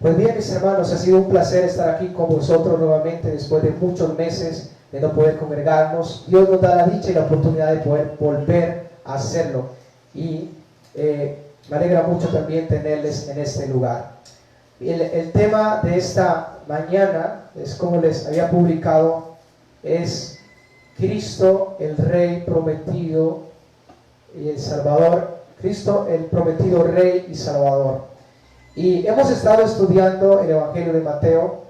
Pues bien, mis hermanos, ha sido un placer estar aquí con vosotros nuevamente después de muchos meses de no poder congregarnos. Dios nos da la dicha y la oportunidad de poder volver a hacerlo. Y me alegra mucho también tenerles en este lugar. El tema de esta mañana, es como les había publicado, es Cristo, el Rey prometido y el Salvador. Cristo, el prometido Rey y Salvador. Y hemos estado estudiando el Evangelio de Mateo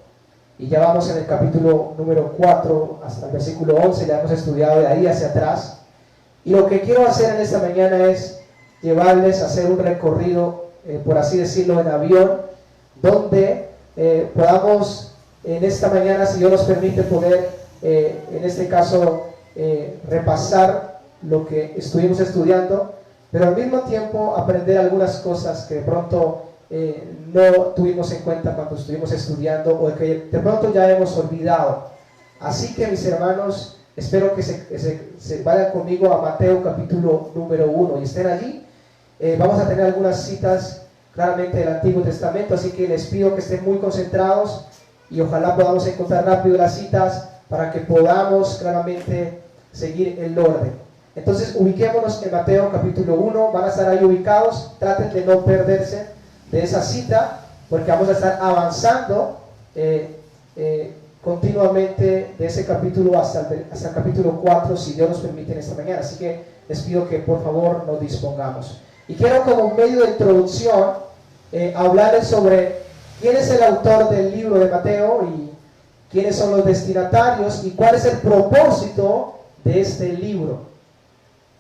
y ya vamos en el capítulo número 4 hasta el versículo 11, ya hemos estudiado de ahí hacia atrás. Y lo que quiero hacer en esta mañana es llevarles a hacer un recorrido, por así decirlo, en avión, donde podamos en esta mañana, si Dios nos permite, poder, en este caso, repasar lo que estuvimos estudiando, pero al mismo tiempo aprender algunas cosas que de pronto no tuvimos en cuenta cuando estuvimos estudiando o que de pronto ya hemos olvidado. Así que, mis hermanos, espero que se vayan conmigo a Mateo capítulo número 1 y estén allí. Vamos a tener algunas citas claramente del Antiguo Testamento, así que les pido que estén muy concentrados y ojalá podamos encontrar rápido las citas para que podamos claramente seguir el orden. Entonces, ubiquémonos en Mateo capítulo 1, van a estar ahí ubicados, traten de no perderse de esa cita, porque vamos a estar avanzando continuamente de ese capítulo hasta el capítulo 4, si Dios nos permite en esta mañana. Así que les pido que por favor nos dispongamos. Y quiero, como medio de introducción, hablarles sobre quién es el autor del libro de Mateo y quiénes son los destinatarios y cuál es el propósito de este libro.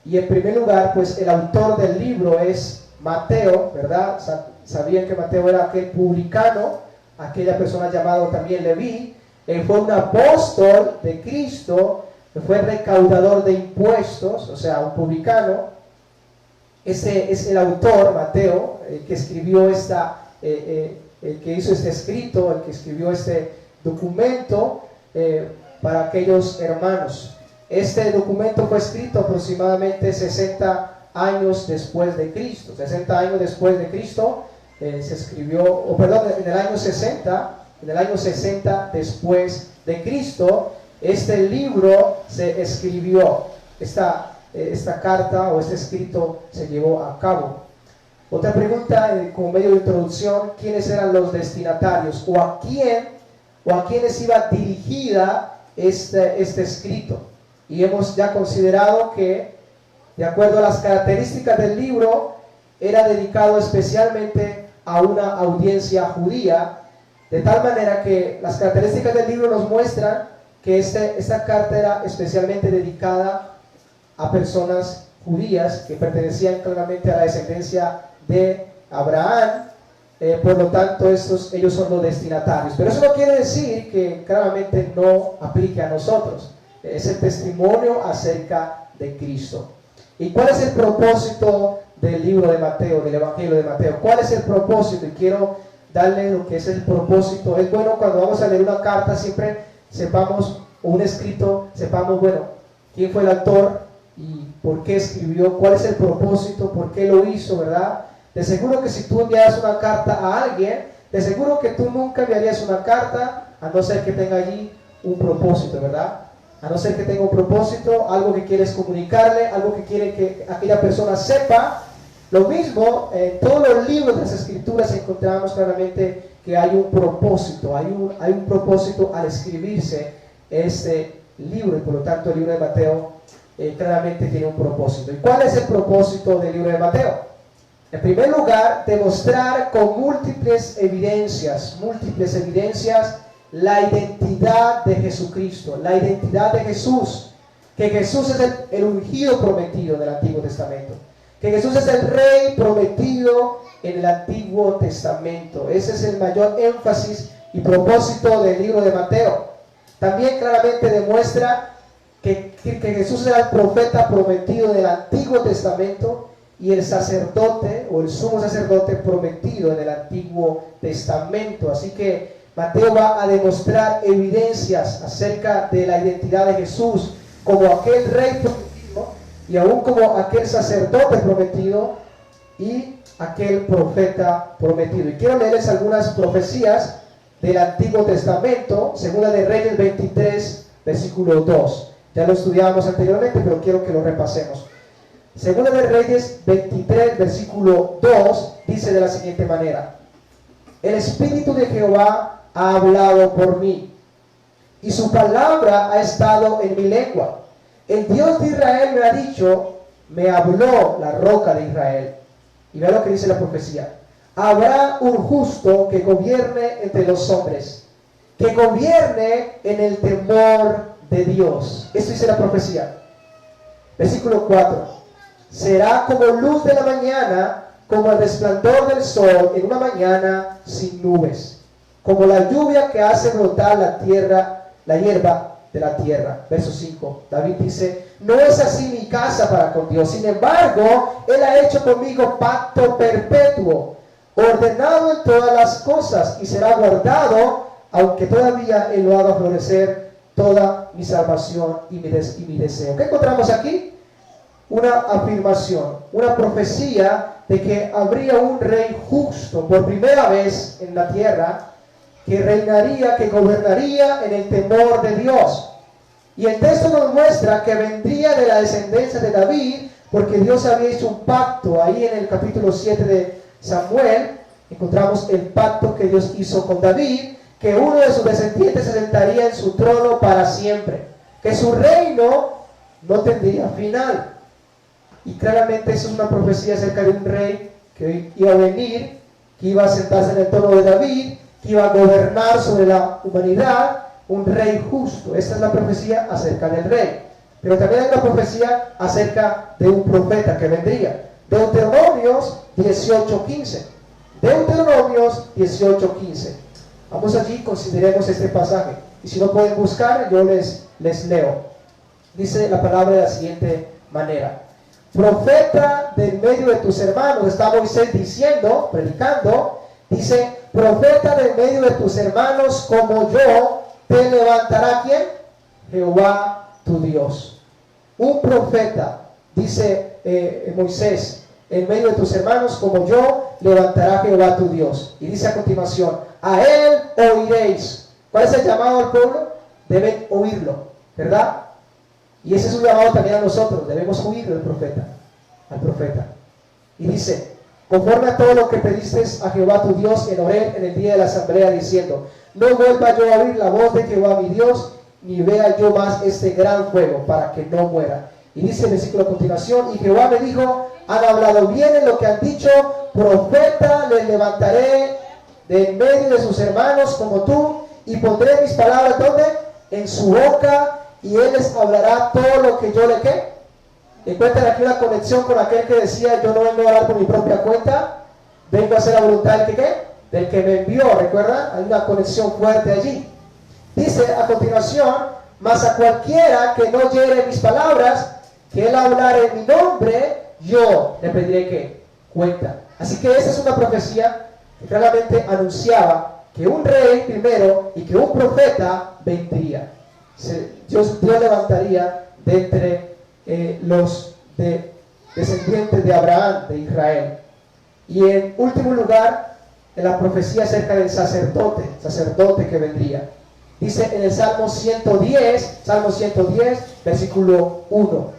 Y en primer lugar, pues el autor del libro es Mateo, ¿verdad? Sabían que Mateo era aquel publicano, aquella persona llamada también Leví. Él fue un apóstol de Cristo, fue recaudador de impuestos, o sea, un publicano. Ese es el autor, Mateo, el que escribió el que hizo este escrito, el que escribió este documento para aquellos hermanos. Este documento fue escrito aproximadamente 60 años después de Cristo. 60 años después de Cristo se escribió, en el año 60 después de Cristo, este libro se escribió. Esta carta o este escrito se llevó a cabo. Otra pregunta, como medio de introducción: ¿quiénes eran los destinatarios? ¿O a quiénes iba dirigida este escrito? Y hemos ya considerado que, de acuerdo a las características del libro, era dedicado especialmente a una audiencia judía, de tal manera que las características del libro nos muestran que esta carta era especialmente dedicada a personas judías que pertenecían claramente a la descendencia de Abraham. Por lo tanto, ellos son los destinatarios. Pero eso no quiere decir que claramente no aplique a nosotros. Es el testimonio acerca de Cristo. ¿Y cuál es el propósito del libro de Mateo, del Evangelio de Mateo? ¿Cuál es el propósito? Y quiero darle lo que es el propósito. Es bueno cuando vamos a leer una carta, siempre sepamos, o un escrito, sepamos, bueno, quién fue el autor y por qué escribió, cuál es el propósito, por qué lo hizo, ¿verdad? De seguro que si tú enviaras una carta a alguien, de seguro que tú nunca enviarías una carta a no ser que tenga allí un propósito, ¿verdad? A no ser que tenga un propósito, algo que quieres comunicarle, algo que quiere que aquella persona sepa. Lo mismo, en todos los libros de las Escrituras encontramos claramente que hay un propósito, hay un propósito al escribirse este libro, y por lo tanto el libro de Mateo claramente tiene un propósito. ¿Y cuál es el propósito del libro de Mateo? En primer lugar, demostrar con múltiples evidencias, la identidad de Jesucristo, la identidad de Jesús, que Jesús es el ungido prometido del Antiguo Testamento, que Jesús es el Rey prometido en el Antiguo Testamento. Ese es el mayor énfasis y propósito del libro de Mateo. También claramente demuestra que Jesús era el profeta prometido del Antiguo Testamento y el sacerdote o el sumo sacerdote prometido en el Antiguo Testamento. Así que Mateo va a demostrar evidencias acerca de la identidad de Jesús como aquel rey prometido y aún como aquel sacerdote prometido, y aquel profeta prometido. Y quiero leerles algunas profecías del Antiguo Testamento, Segunda de Reyes 23, versículo 2. Ya lo estudiábamos anteriormente, pero quiero que lo repasemos. Segunda de Reyes 23, versículo 2, dice de la siguiente manera: el Espíritu de Jehová ha hablado por mí, y su palabra ha estado en mi lengua. El Dios de Israel me ha dicho, me habló la roca de Israel. Y vea lo que dice la profecía: habrá un justo que gobierne entre los hombres, que gobierne en el temor de Dios. Esto dice la profecía. Versículo 4: será como luz de la mañana, como el resplandor del sol en una mañana sin nubes, como la lluvia que hace brotar la hierba de la tierra. Verso 5, David dice: no es así mi casa para con Dios, sin embargo, Él ha hecho conmigo pacto perpetuo, ordenado en todas las cosas, y será guardado, aunque todavía Él lo haga florecer toda mi salvación y mi deseo. ¿Qué encontramos aquí? Una afirmación, una profecía de que habría un rey justo por primera vez en la tierra, que reinaría, que gobernaría en el temor de Dios. Y el texto nos muestra que vendría de la descendencia de David, porque Dios había hecho un pacto. Ahí en el capítulo 7 de Samuel encontramos el pacto que Dios hizo con David, que uno de sus descendientes se sentaría en su trono para siempre, que su reino no tendría final. Y claramente eso es una profecía acerca de un rey que iba a venir, que iba a sentarse en el trono de David, que iba a gobernar sobre la humanidad, un rey justo. Esta es la profecía acerca del rey. Pero también hay una profecía acerca de un profeta que vendría. Deuteronomios 18:15. Deuteronomios 18:15. Vamos allí, consideremos este pasaje. Y si no pueden buscar, yo les leo. Dice la palabra de la siguiente manera: profeta del medio de tus hermanos. Está Moisés diciendo, predicando, dice: profeta del medio de tus hermanos como yo, te levantará ¿quién? Jehová tu Dios. Un profeta, dice Moisés, en medio de tus hermanos como yo, levantará Jehová tu Dios. Y dice a continuación: a él oiréis. ¿Cuál es el llamado al pueblo? Deben oírlo, ¿verdad? Y ese es un llamado también a nosotros. Debemos oír al profeta. Y dice: conforme a todo lo que pediste a Jehová tu Dios en Horeb en el día de la asamblea, diciendo: no vuelva yo a oír la voz de Jehová mi Dios, ni vea yo más este gran fuego, para que no muera. Y dice el versículo a continuación: y Jehová me dijo: han hablado bien en lo que han dicho, profeta les levantaré de en medio de sus hermanos como tú, y pondré mis palabras ¿dónde? En su boca, y él les hablará todo lo que yo le ¿qué? Encuentran aquí una conexión con aquel que decía: yo no vengo a hablar por mi propia cuenta, vengo a hacer la voluntad del que ¿qué? Del que me envió. ¿Recuerdan? Hay una conexión fuerte allí. Dice a continuación: mas a cualquiera que no oyere mis palabras, que él hablare en mi nombre, yo le pediré ¿qué? Cuenta. Así que esa es una profecía que claramente anunciaba que un rey primero y que un profeta vendría. Dios levantaría de entre los descendientes de Abraham, de Israel. Y en último lugar, en la profecía acerca del sacerdote que vendría. Dice en el Salmo 110, versículo 1.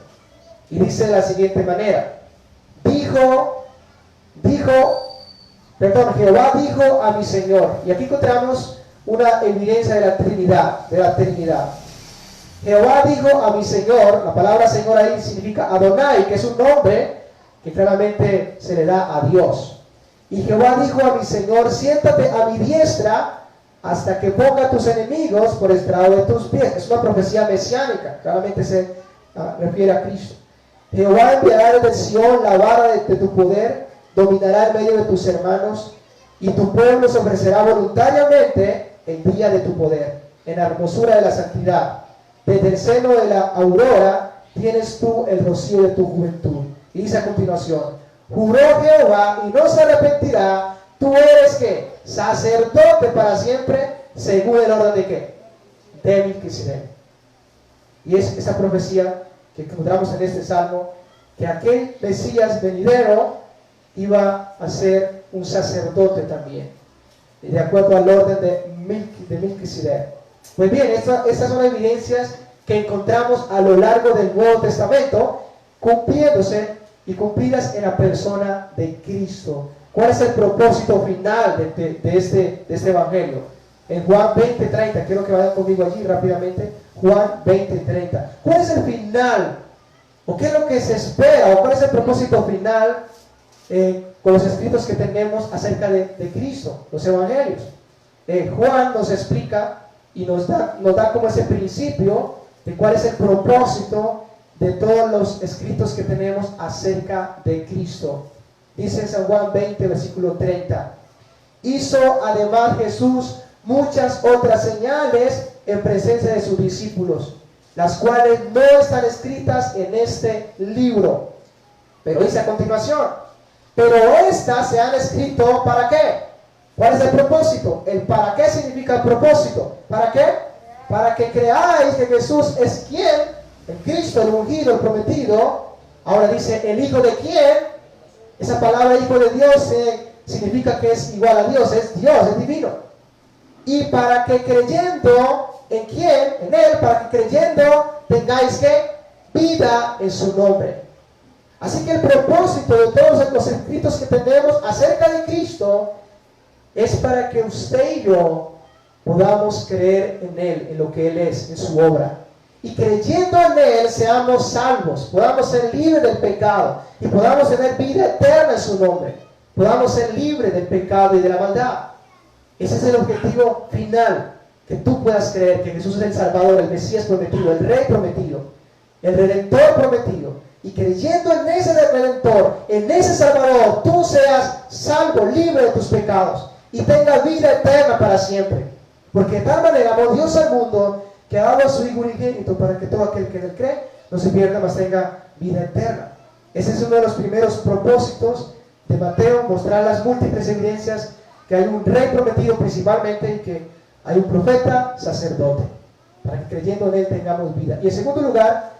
Y dice de la siguiente manera: Jehová dijo a mi Señor. Y aquí encontramos una evidencia de la Trinidad. Jehová dijo a mi Señor. La palabra Señor ahí significa Adonai, que es un nombre que claramente se le da a Dios. Y Jehová dijo a mi Señor: siéntate a mi diestra hasta que ponga a tus enemigos por estrado de tus pies. Es una profecía mesiánica, claramente se refiere a Cristo. Jehová enviará desde Sión la vara de tu poder, dominará en medio de tus hermanos, y tu pueblo se ofrecerá voluntariamente el día de tu poder, en la hermosura de la santidad. Desde el seno de la aurora tienes tú el rocío de tu juventud. Y dice a continuación: juró Jehová y no se arrepentirá, tú eres ¿qué? Sacerdote para siempre, según el orden de ¿qué? De Melquisedec. Y es esa profecía que encontramos en este salmo, que aquel Mesías venidero iba a ser un sacerdote también, de acuerdo al orden de Melquisedec. Pues bien, estas son evidencias que encontramos a lo largo del Nuevo Testamento, cumpliéndose y cumplidas en la persona de Cristo. ¿Cuál es el propósito final de este evangelio? En Juan 20:30, quiero que vayan conmigo allí rápidamente. Juan 20:30. ¿Cuál es el final? ¿O qué es lo que se espera? ¿O cuál es el propósito final con los escritos que tenemos acerca de Cristo, los evangelios? Juan nos explica y nos da como ese principio de cuál es el propósito de todos los escritos que tenemos acerca de Cristo. Dice en San Juan 20, versículo 30. Hizo además Jesús muchas otras señales en presencia de sus discípulos, las cuales no están escritas en este libro. Pero dice a continuación, pero estas se han escrito ¿para qué? ¿Cuál es el propósito? El para qué significa el propósito. ¿Para qué? Para que creáis que Jesús es quien, el Cristo, el ungido, el prometido. Ahora dice, ¿el Hijo de quién? Esa palabra Hijo de Dios significa que es igual a Dios, es divino. Y para que creyendo en quién, en Él, para que creyendo tengáis que vida en su nombre. Así que el propósito de todos los escritos que tenemos acerca de Cristo es para que usted y yo podamos creer en Él, en lo que Él es, en su obra. Y creyendo en Él seamos salvos, podamos ser libres del pecado y podamos tener vida eterna en su nombre. Podamos ser libres del pecado y de la maldad. Ese es el objetivo final, que tú puedas creer que Jesús es el Salvador, el Mesías prometido, el Rey prometido, el Redentor prometido. Y creyendo en ese Redentor, en ese Salvador, tú seas salvo, libre de tus pecados y tengas vida eterna para siempre. Porque de tal manera amó Dios al mundo que ha dado a su Hijo unigénito para que todo aquel que en él cree no se pierda, mas tenga vida eterna. Ese es uno de los primeros propósitos de Mateo, mostrar las múltiples evidencias que hay un Rey prometido principalmente y que hay un profeta sacerdote, para que creyendo en él tengamos vida. Y en segundo lugar,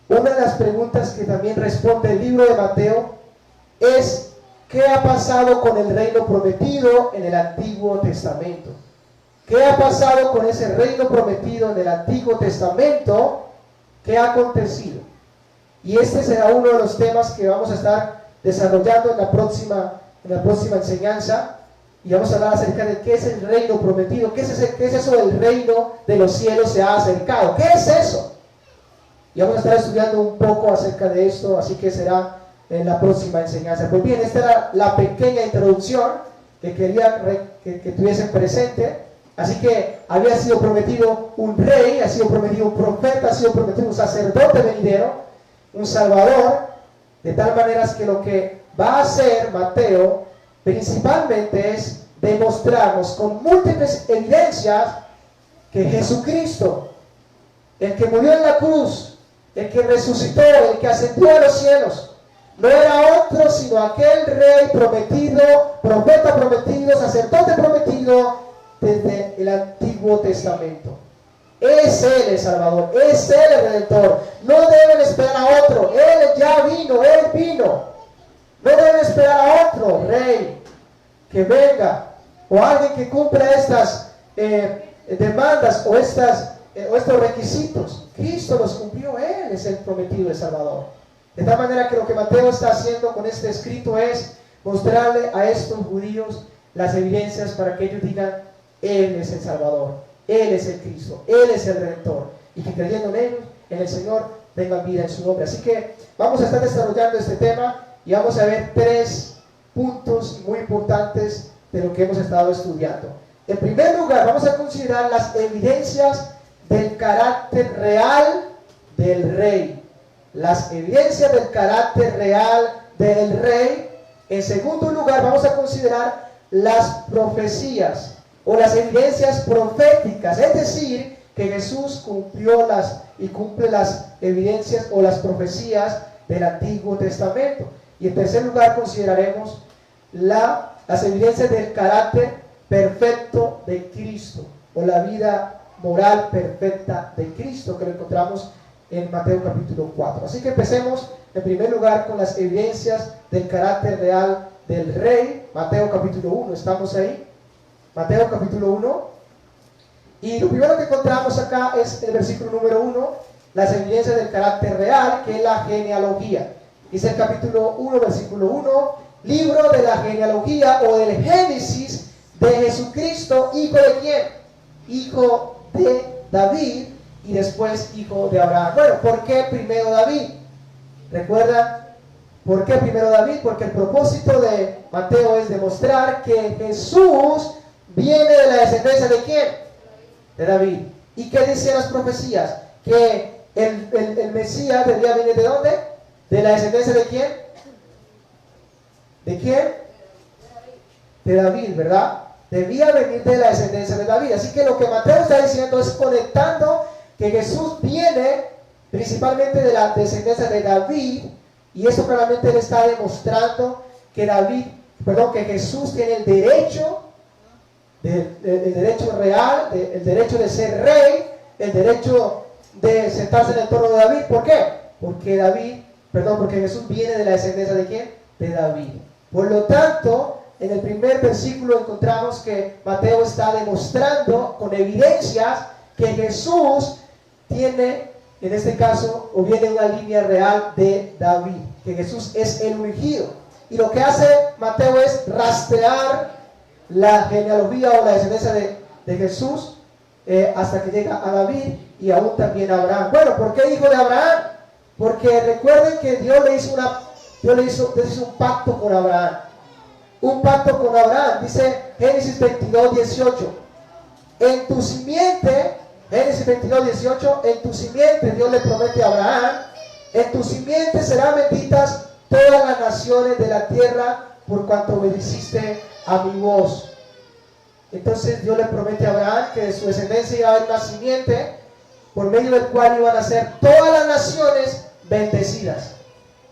una de las preguntas que también responde el libro de Mateo es: ¿qué ha pasado con el reino prometido en el Antiguo Testamento? ¿Qué ha pasado con ese reino prometido en el Antiguo Testamento? ¿Qué ha acontecido? Y este será uno de los temas que vamos a estar desarrollando en la próxima enseñanza. Y vamos a hablar acerca de qué es el reino prometido, qué es eso del reino de los cielos se ha acercado, ¿qué es eso? Y vamos a estar estudiando un poco acerca de esto, así que será en la próxima enseñanza. Pues bien, esta era la pequeña introducción que quería que tuviesen presente. Así que había sido prometido un rey, ha sido prometido un profeta, ha sido prometido un sacerdote venidero, un salvador, de tal manera que lo que va a hacer Mateo principalmente es demostrarnos con múltiples evidencias que Jesucristo, el que murió en la cruz, el que resucitó, el que ascendió a los cielos, no era otro sino aquel rey prometido, profeta prometido, sacerdote prometido desde el Antiguo Testamento. Es Él el Salvador, es Él el Redentor. No deben esperar a otro, Él ya vino, Él vino. No deben esperar a otro rey que venga o alguien que cumpla estas demandas o estos requisitos. Cristo los cumplió, Él es el prometido de Salvador. De tal manera que lo que Mateo está haciendo con este escrito es mostrarle a estos judíos las evidencias para que ellos digan: Él es el Salvador, Él es el Cristo, Él es el Redentor, y que creyendo en Él, en el Señor, tengan vida en su nombre. Así que vamos a estar desarrollando este tema y vamos a ver 3 puntos muy importantes de lo que hemos estado estudiando. En primer lugar, vamos a considerar las evidencias del carácter real del Rey. Las evidencias del carácter real del Rey. En segundo lugar, vamos a considerar las profecías o las evidencias proféticas, es decir, que Jesús cumple las evidencias o las profecías del Antiguo Testamento. Y en tercer lugar consideraremos las evidencias del carácter perfecto de Cristo, o la vida moral perfecta de Cristo, que lo encontramos en Mateo capítulo 4. Así que empecemos en primer lugar con las evidencias del carácter real del rey, Mateo capítulo 1, ¿estamos ahí? Mateo capítulo 1. Y lo primero que encontramos acá es el versículo número 1, las evidencias del carácter real, que es la genealogía. Dice el capítulo 1, versículo 1, libro de la genealogía o del Génesis de Jesucristo, ¿hijo de quién? Hijo de David y después hijo de Abraham. Bueno, ¿por qué primero David? ¿Recuerdan? ¿Por qué primero David? Porque el propósito de Mateo es demostrar que Jesús viene de la descendencia ¿de quién? De David. ¿Y qué dicen las profecías? Que el Mesías debía venir ¿de dónde? ¿De la descendencia de quién? ¿De quién? De David, ¿verdad? Debía venir de la descendencia de David. Así que lo que Mateo está diciendo es conectando que Jesús viene principalmente de la descendencia de David, y eso claramente le está demostrando que que Jesús tiene el derecho, el derecho real, el derecho de ser rey, el derecho de sentarse en el trono de David. ¿Por qué? Porque Jesús viene de la descendencia ¿de quién? De David. Por lo tanto, en el primer versículo encontramos que Mateo está demostrando con evidencias que Jesús tiene, en este caso, o viene de una línea real de David, que Jesús es el ungido. Y lo que hace Mateo es rastrear la genealogía o la descendencia de Jesús hasta que llega a David y aún también a Abraham. Bueno, ¿por qué hijo de Abraham? Porque recuerden que Dios le hizo un pacto con Abraham. Un pacto con Abraham, dice Génesis 22, 18. En tu simiente, Génesis 22, 18, en tu simiente, Dios le promete a Abraham, en tu simiente serán benditas todas las naciones de la tierra por cuanto obedeciste a mi voz. Entonces Dios le promete a Abraham que de su descendencia iba a haber una simiente por medio del cual iban a ser todas las naciones bendecidas.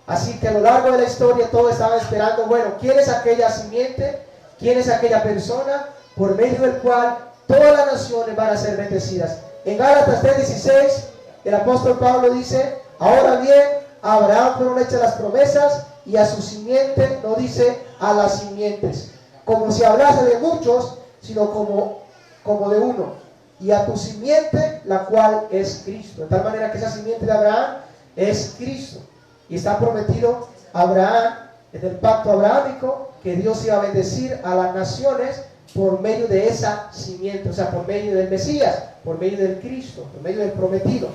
Así que a lo largo de la historia todos estaban esperando, bueno, ¿quién es aquella simiente? ¿Quién es aquella persona por medio del cual todas las naciones van a ser bendecidas? En Gálatas 3:16, el apóstol Pablo dice, ahora bien, a Abraham fueron hechas las promesas y a su simiente, no dice a las simientes, como si hablase de muchos, sino como de uno, y a tu simiente, la cual es Cristo. De tal manera que esa simiente de Abraham es Cristo. Y está prometido a Abraham, en el pacto abrahámico, que Dios iba a bendecir a las naciones por medio de esa simiente, o sea, por medio del Mesías, por medio del Cristo, por medio del prometido.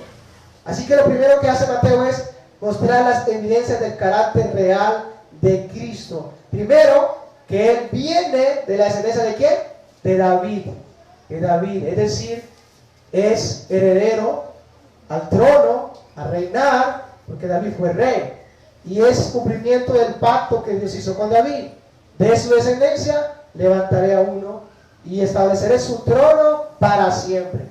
Así que lo primero que hace Mateo es mostrar las evidencias del carácter real de Cristo. Primero, que Él viene de la descendencia ¿de quién? De David. De David, es decir, es heredero al trono, a reinar, porque David fue rey, y es cumplimiento del pacto que Dios hizo con David. De su descendencia levantaré a uno y estableceré su trono para siempre,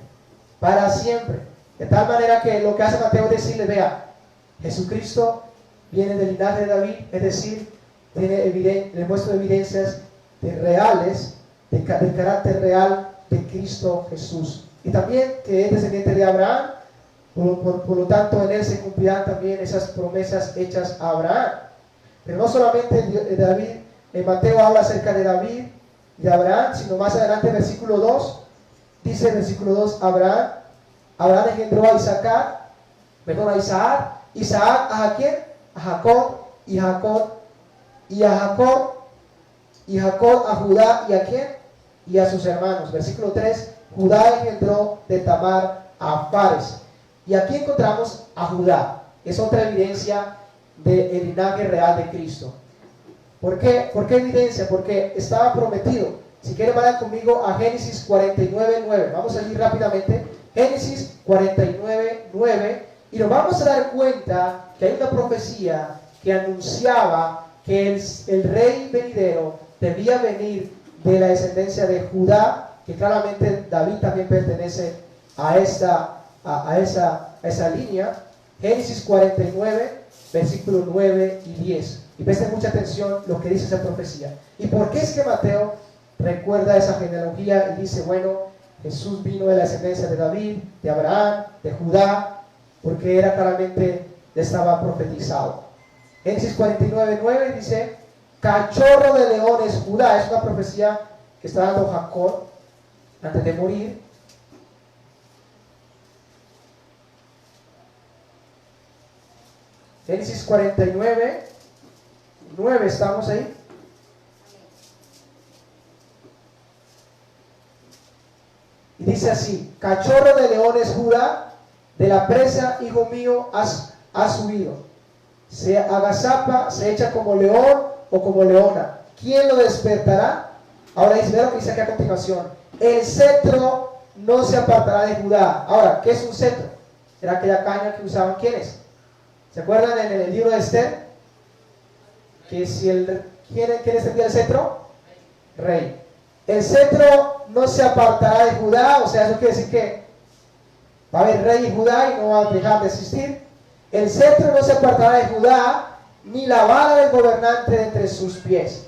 para siempre. De tal manera que lo que hace Mateo es decirle, vea, Jesucristo viene del linaje de David, es decir, le muestro evidencias reales, del carácter real de Cristo Jesús. Y también que es descendiente de Abraham. Por lo tanto, en él se cumplirán también esas promesas hechas a Abraham. Pero no solamente David, Mateo habla acerca de David y de Abraham, sino más adelante, versículo 2, dice versículo 2, Abraham engendró a Isaac, Isaac a quién? A Jacob, y Jacob a Judá, ¿y a quién? Y a sus hermanos. Versículo 3, Judá engendró de Tamar a Fares. Y aquí encontramos a Judá. Es otra evidencia del linaje real de Cristo. ¿Por qué? ¿Por qué evidencia? Porque estaba prometido. Si quieren, vayan conmigo a Génesis 49:9. Vamos a ir rápidamente. Génesis 49:9. Y nos vamos a dar cuenta que hay una profecía que anunciaba que el rey venidero debía venir de la descendencia de Judá, que claramente David también pertenece a esa línea. Génesis 49, versículos 9 y 10. Y presten mucha atención lo que dice esa profecía. ¿Y por qué es que Mateo recuerda esa genealogía y dice, bueno, Jesús vino de la descendencia de David, de Abraham, de Judá? Porque era claramente, estaba profetizado. Génesis 49:9 dice, cachorro de leones Judá. Es una profecía que está dando Jacob antes de morir. Génesis 49, 9, ¿estamos ahí? Y dice así: cachorro de leones Judá, de la presa, hijo mío, has subido. Se agazapa, se echa como león o como leona. ¿Quién lo despertará? Ahora dice, ve lo que dice aquí a continuación: el cetro no se apartará de Judá. Ahora, ¿qué es un cetro? Era aquella caña que usaban ¿quiénes? ¿Se acuerdan en el libro de Esther? Que si ¿quién extendía el cetro? Rey. El cetro no se apartará de Judá, o sea, eso quiere decir que va a haber rey en Judá y no va a dejar de existir. El cetro no se apartará de Judá, ni la vara del gobernante de entre sus pies,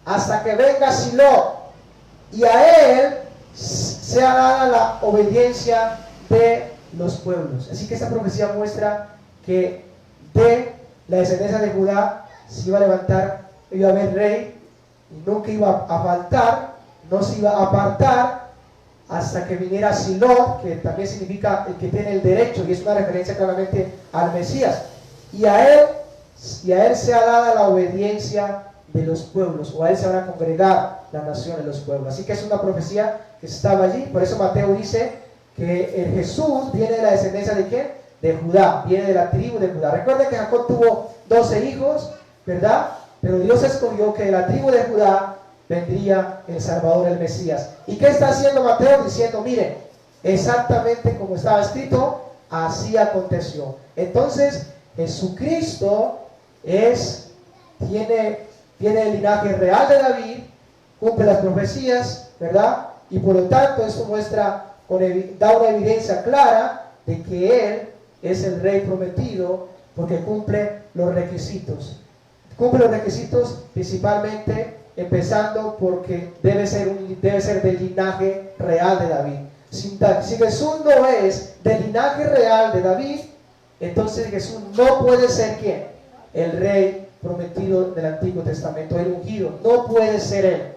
hasta que venga Silo, y a él sea dada la obediencia de los pueblos. Así que esta profecía muestra que de la descendencia de Judá se iba a levantar, iba a haber rey, y nunca iba a faltar, no se iba a apartar hasta que viniera Silo, que también significa el que tiene el derecho, y es una referencia claramente al Mesías, y a él sea dada la obediencia de los pueblos, o a él se van a congregar las naciones, los pueblos. Así que es una profecía que estaba allí. Por eso Mateo dice que el Jesús viene de la descendencia de ¿quién? De Judá, viene de la tribu de Judá. Recuerden que Jacob tuvo 12 hijos, ¿verdad? Pero Dios escogió que de la tribu de Judá vendría el Salvador, el Mesías. ¿Y qué está haciendo Mateo? Diciendo, miren, exactamente como estaba escrito, así aconteció. Entonces, Jesucristo viene del linaje real de David, cumple las profecías, ¿verdad? Y por lo tanto, esto da una evidencia clara de que Él es el Rey prometido, porque cumple los requisitos. Cumple los requisitos principalmente empezando porque debe ser del linaje real de David. Si Jesús no es del linaje real de David, entonces Jesús no puede ser ¿quién? El Rey prometido del Antiguo Testamento, el ungido. No puede ser Él.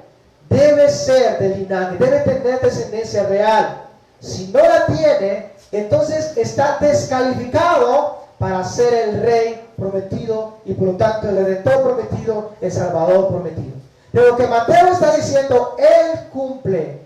Debe ser del linaje, debe tener descendencia real. Si no la tiene, entonces está descalificado para ser el Rey prometido y por lo tanto el Redentor prometido, el Salvador prometido. Pero lo que Mateo está diciendo, Él cumple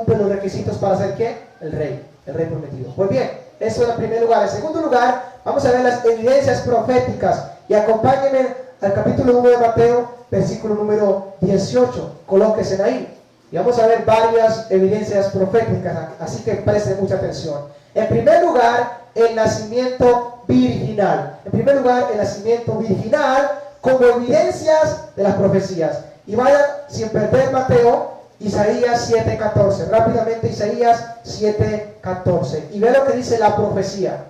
los requisitos para ser ¿quién? El Rey prometido. Pues bien, eso en primer lugar. En segundo lugar, vamos a ver las evidencias proféticas. Y acompáñenme al capítulo 1 de Mateo, versículo número 18. Colóquense ahí. Y vamos a ver varias evidencias proféticas, así que presten mucha atención. En primer lugar, el nacimiento virginal. En primer lugar, el nacimiento virginal como evidencias de las profecías. Y vayan, sin perder Mateo, Isaías 7:14. Rápidamente, Isaías 7:14. Y ve lo que dice la profecía.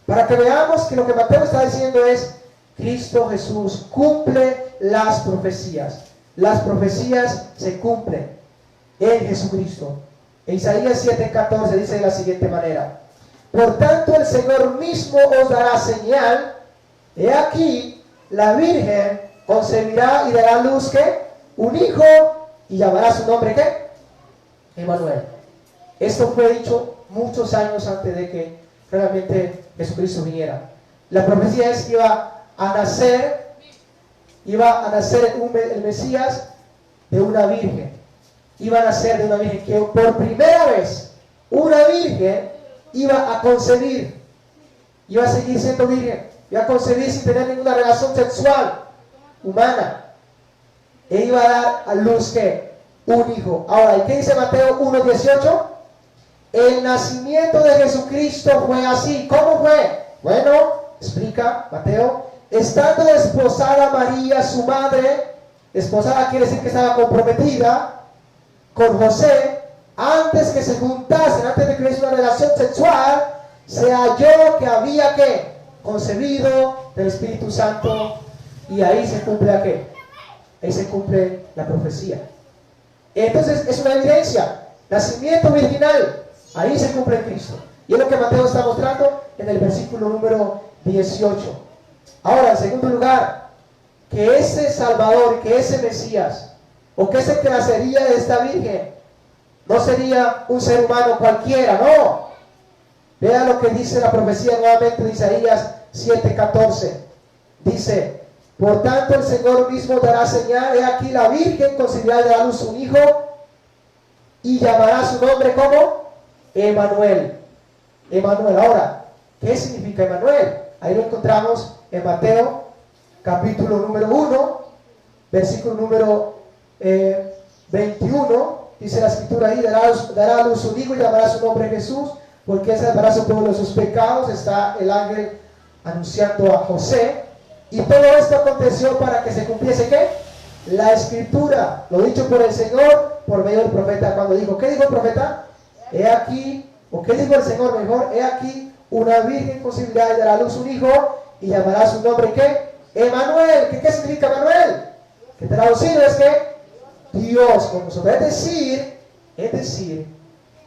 Para que veamos que lo que Mateo está diciendo es, Cristo Jesús cumple las profecías. Las profecías se cumplen en Jesucristo. En Isaías 7:14 dice de la siguiente manera: por tanto el Señor mismo os dará señal. He aquí, la Virgen concebirá y dará a luz ¿qué? Un hijo, y llamará su nombre ¿qué? Emmanuel. Esto fue dicho muchos años antes de que realmente Jesucristo viniera. La profecía es que iba a nacer el Mesías de una virgen. Iba a nacer de una virgen, que por primera vez una virgen iba a concebir, iba a seguir siendo virgen, iba a concebir sin tener ninguna relación sexual humana, e iba a dar a luz ¿qué? Un hijo. Ahora, ¿y qué dice Mateo 1:18? El nacimiento de Jesucristo fue así. ¿Cómo fue? Bueno, explica Mateo: estando desposada María, su madre, desposada quiere decir que estaba comprometida con José, antes que se juntasen, antes de que hubiese una relación sexual, se halló que había ¿qué? Concebido del Espíritu Santo, y ahí se cumple ¿qué? Ahí se cumple la profecía. Entonces es una evidencia, nacimiento virginal, ahí se cumple en Cristo. Y es lo que Mateo está mostrando en el versículo número 18. Ahora, en segundo lugar, que ese Salvador, que ese Mesías, o que ese que nacería de esta Virgen, no sería un ser humano cualquiera, no. Vea lo que dice la profecía nuevamente de Isaías 7:14. Dice: por tanto el Señor mismo dará señal, he aquí la Virgen concebirá y dará a luz un hijo, y llamará su nombre como Emmanuel. Emmanuel. Ahora, ¿qué significa Emmanuel? Ahí lo encontramos en Mateo capítulo número 1, versículo número 21. Dice la escritura ahí: dará a luz un hijo y llamará su nombre Jesús, porque él salvará a su pueblo de sus pecados. Está el ángel anunciando a José. Y todo esto aconteció para que se cumpliese ¿qué? La escritura, lo dicho por el Señor por medio del profeta, cuando dijo, ¿qué dijo el profeta? He aquí, o ¿qué dijo el Señor mejor? He aquí, una virgen concebirá y dará a luz un hijo, y llamará su nombre ¿qué? Emmanuel. ¿Qué significa Emmanuel? Que traducido es que Dios con nosotros. Es decir,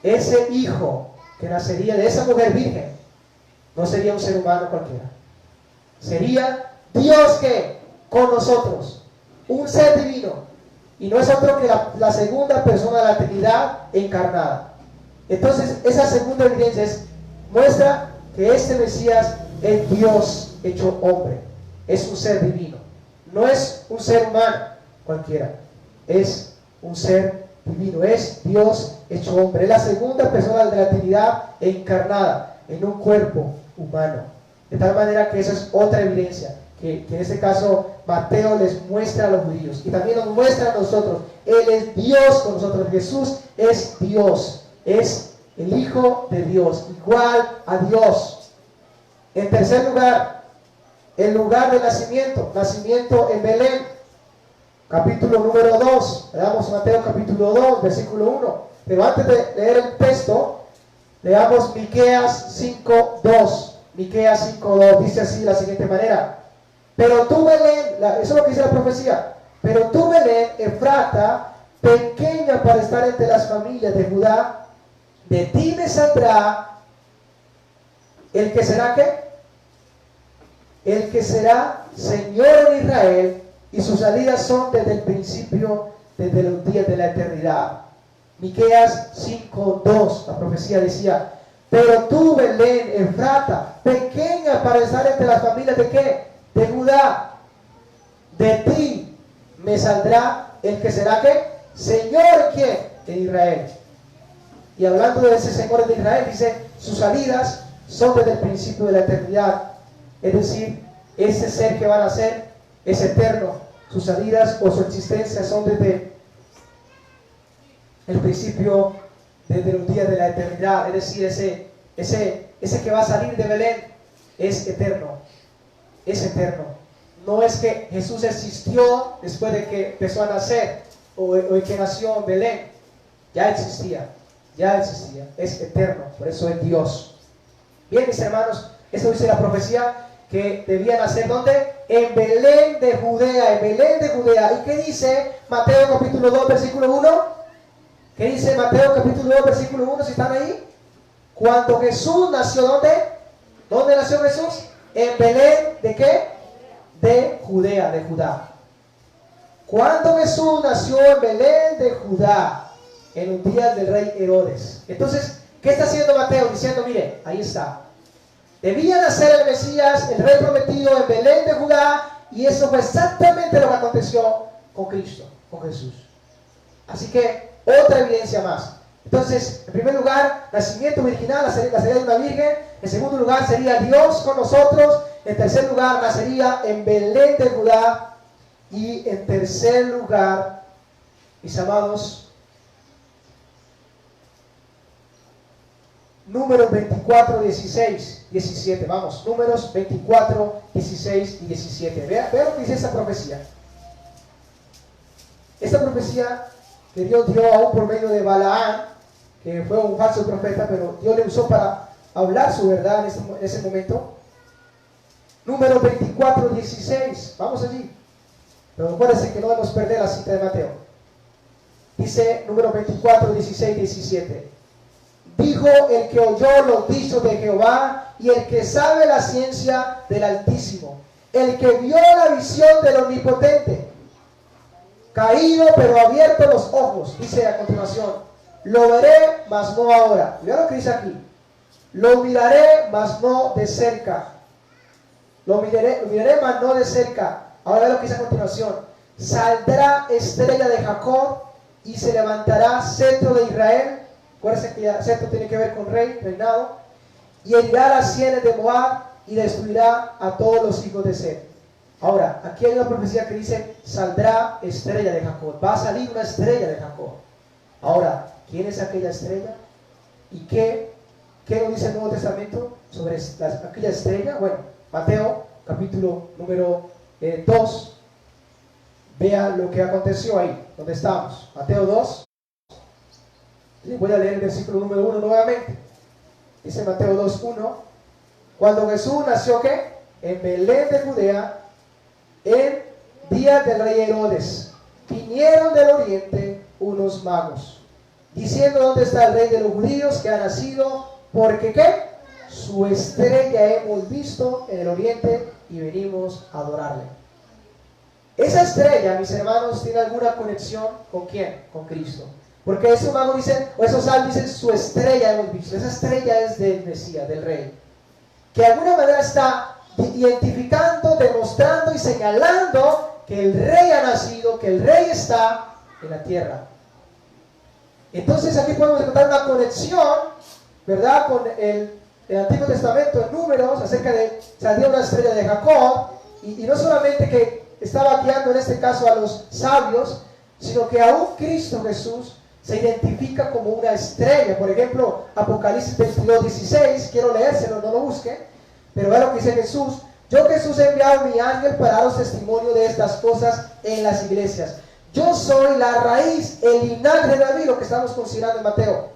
ese hijo que nacería de esa mujer virgen no sería un ser humano cualquiera. Sería Dios que con nosotros, un ser divino, y no es otro que la segunda persona de la Trinidad encarnada. Entonces esa segunda evidencia muestra que este Mesías es Dios hecho hombre, es un ser divino, no es un ser humano cualquiera, es un ser divino, es Dios hecho hombre, es la segunda persona de la Trinidad encarnada en un cuerpo humano. De tal manera que esa es otra evidencia que en este caso Mateo les muestra a los judíos y también nos muestra a nosotros. Él es Dios con nosotros. Jesús es Dios, es el Hijo de Dios, igual a Dios. En tercer lugar, el lugar de nacimiento en Belén, capítulo número 2. Leamos Mateo capítulo 2, versículo 1. Pero antes de leer el texto, leamos Miqueas 5:2. Miqueas 5:2 dice así de la siguiente manera: pero tú, Belén, eso es lo que dice la profecía, pero tú, Belén, Efrata, pequeña para estar entre las familias de Judá, de ti me saldrá el que será ¿qué? El que será Señor en Israel, y sus salidas son desde el principio, desde los días de la eternidad. Miqueas 5:2, la profecía decía: pero tú, Belén, Efrata, pequeña para estar entre las familias de ¿qué? De Judá, de ti me saldrá el que será ¿qué? Señor ¿quién? En Israel. Y hablando de ese Señor de Israel, dice: sus salidas son desde el principio de la eternidad. Es decir, ese ser que va a nacer es eterno. Sus salidas o su existencia son desde el principio, desde los días de la eternidad. Es decir, ese que va a salir de Belén es eterno. Es eterno. No es que Jesús existió después de que empezó a nacer o que nació en Belén. Ya existía, es eterno, por eso es Dios. Bien, mis hermanos, esto dice la profecía, que debía nacer ¿dónde? En Belén de Judea, en Belén de Judea. ¿Y qué dice Mateo capítulo 2 versículo 1? ¿Qué dice Mateo capítulo 2 versículo 1? Si están ahí, cuando Jesús nació, ¿dónde nació Jesús? En Belén, ¿de qué? De Judea, de Judá. Cuando Jesús nació en Belén de Judá, en los días del rey Herodes. Entonces, ¿qué está haciendo Mateo? Diciendo, mire, ahí está. Debía nacer el Mesías, el rey prometido, en Belén de Judá, y eso fue exactamente lo que aconteció con Cristo, con Jesús. Así que, otra evidencia más. Entonces, en primer lugar, nacimiento virginal, nacería de una virgen. En segundo lugar, sería Dios con nosotros. En tercer lugar, nacería en Belén de Judá. Y en tercer lugar, mis amados, Números 24, 16, 17. Vamos, Números 24, 16 y 17. Vean lo que dice esta profecía. Esta profecía que Dios dio aún por medio de Balaán, que fue un falso profeta, pero Dios le usó para hablar su verdad en ese momento. Números 24, 16. Vamos allí. Pero acuérdense que no debemos perder la cita de Mateo. Dice Números 24, 16, 17. Dijo el que oyó los dichos de Jehová y el que sabe la ciencia del Altísimo, el que vio la visión del Omnipotente, caído pero abierto los ojos, dice a continuación, lo veré, mas no ahora. Mira lo que dice aquí, lo miraré, mas no de cerca. Lo miraré, mas no de cerca. Ahora lo que dice a continuación, saldrá estrella de Jacob y se levantará cetro de Israel. Acuérdense que ya cetro tiene que ver con rey, reinado. Y herirá las sienes de Moab y destruirá a todos los hijos de Set. Ahora, aquí hay una profecía que dice, saldrá estrella de Jacob. Va a salir una estrella de Jacob. Ahora, ¿quién es aquella estrella? ¿Y qué nos dice el Nuevo Testamento sobre aquella estrella? Bueno, Mateo, capítulo número 2. Vea lo que aconteció ahí, donde estamos. Mateo 2. Les voy a leer el versículo número 1 nuevamente. Dice Mateo 2:1. Cuando Jesús nació, ¿qué? En Belén de Judea, en día del rey Herodes, vinieron del oriente unos magos, diciendo: ¿dónde está el rey de los judíos que ha nacido? Porque ¿qué? Su estrella hemos visto en el oriente y venimos a adorarle. Esa estrella, mis hermanos, tiene alguna conexión ¿con quién? Con Cristo. Porque esos magos dicen, o esos salmos dicen, su estrella hemos visto. Esa estrella es del Mesías, del Rey, que de alguna manera está identificando, demostrando y señalando que el Rey ha nacido, que el Rey está en la tierra. Entonces aquí podemos encontrar una conexión, ¿verdad?, con el Antiguo Testamento, en Números, acerca de salir una estrella de Jacob, y no solamente que estaba guiando en este caso a los sabios, sino que aún Cristo Jesús se identifica como una estrella. Por ejemplo, Apocalipsis 22:16, quiero leérselo, no lo busquen, pero vea lo que dice Jesús: yo Jesús he enviado mi ángel para daros testimonio de estas cosas en las iglesias. Yo soy la raíz, el linaje de David, lo que estamos considerando en Mateo,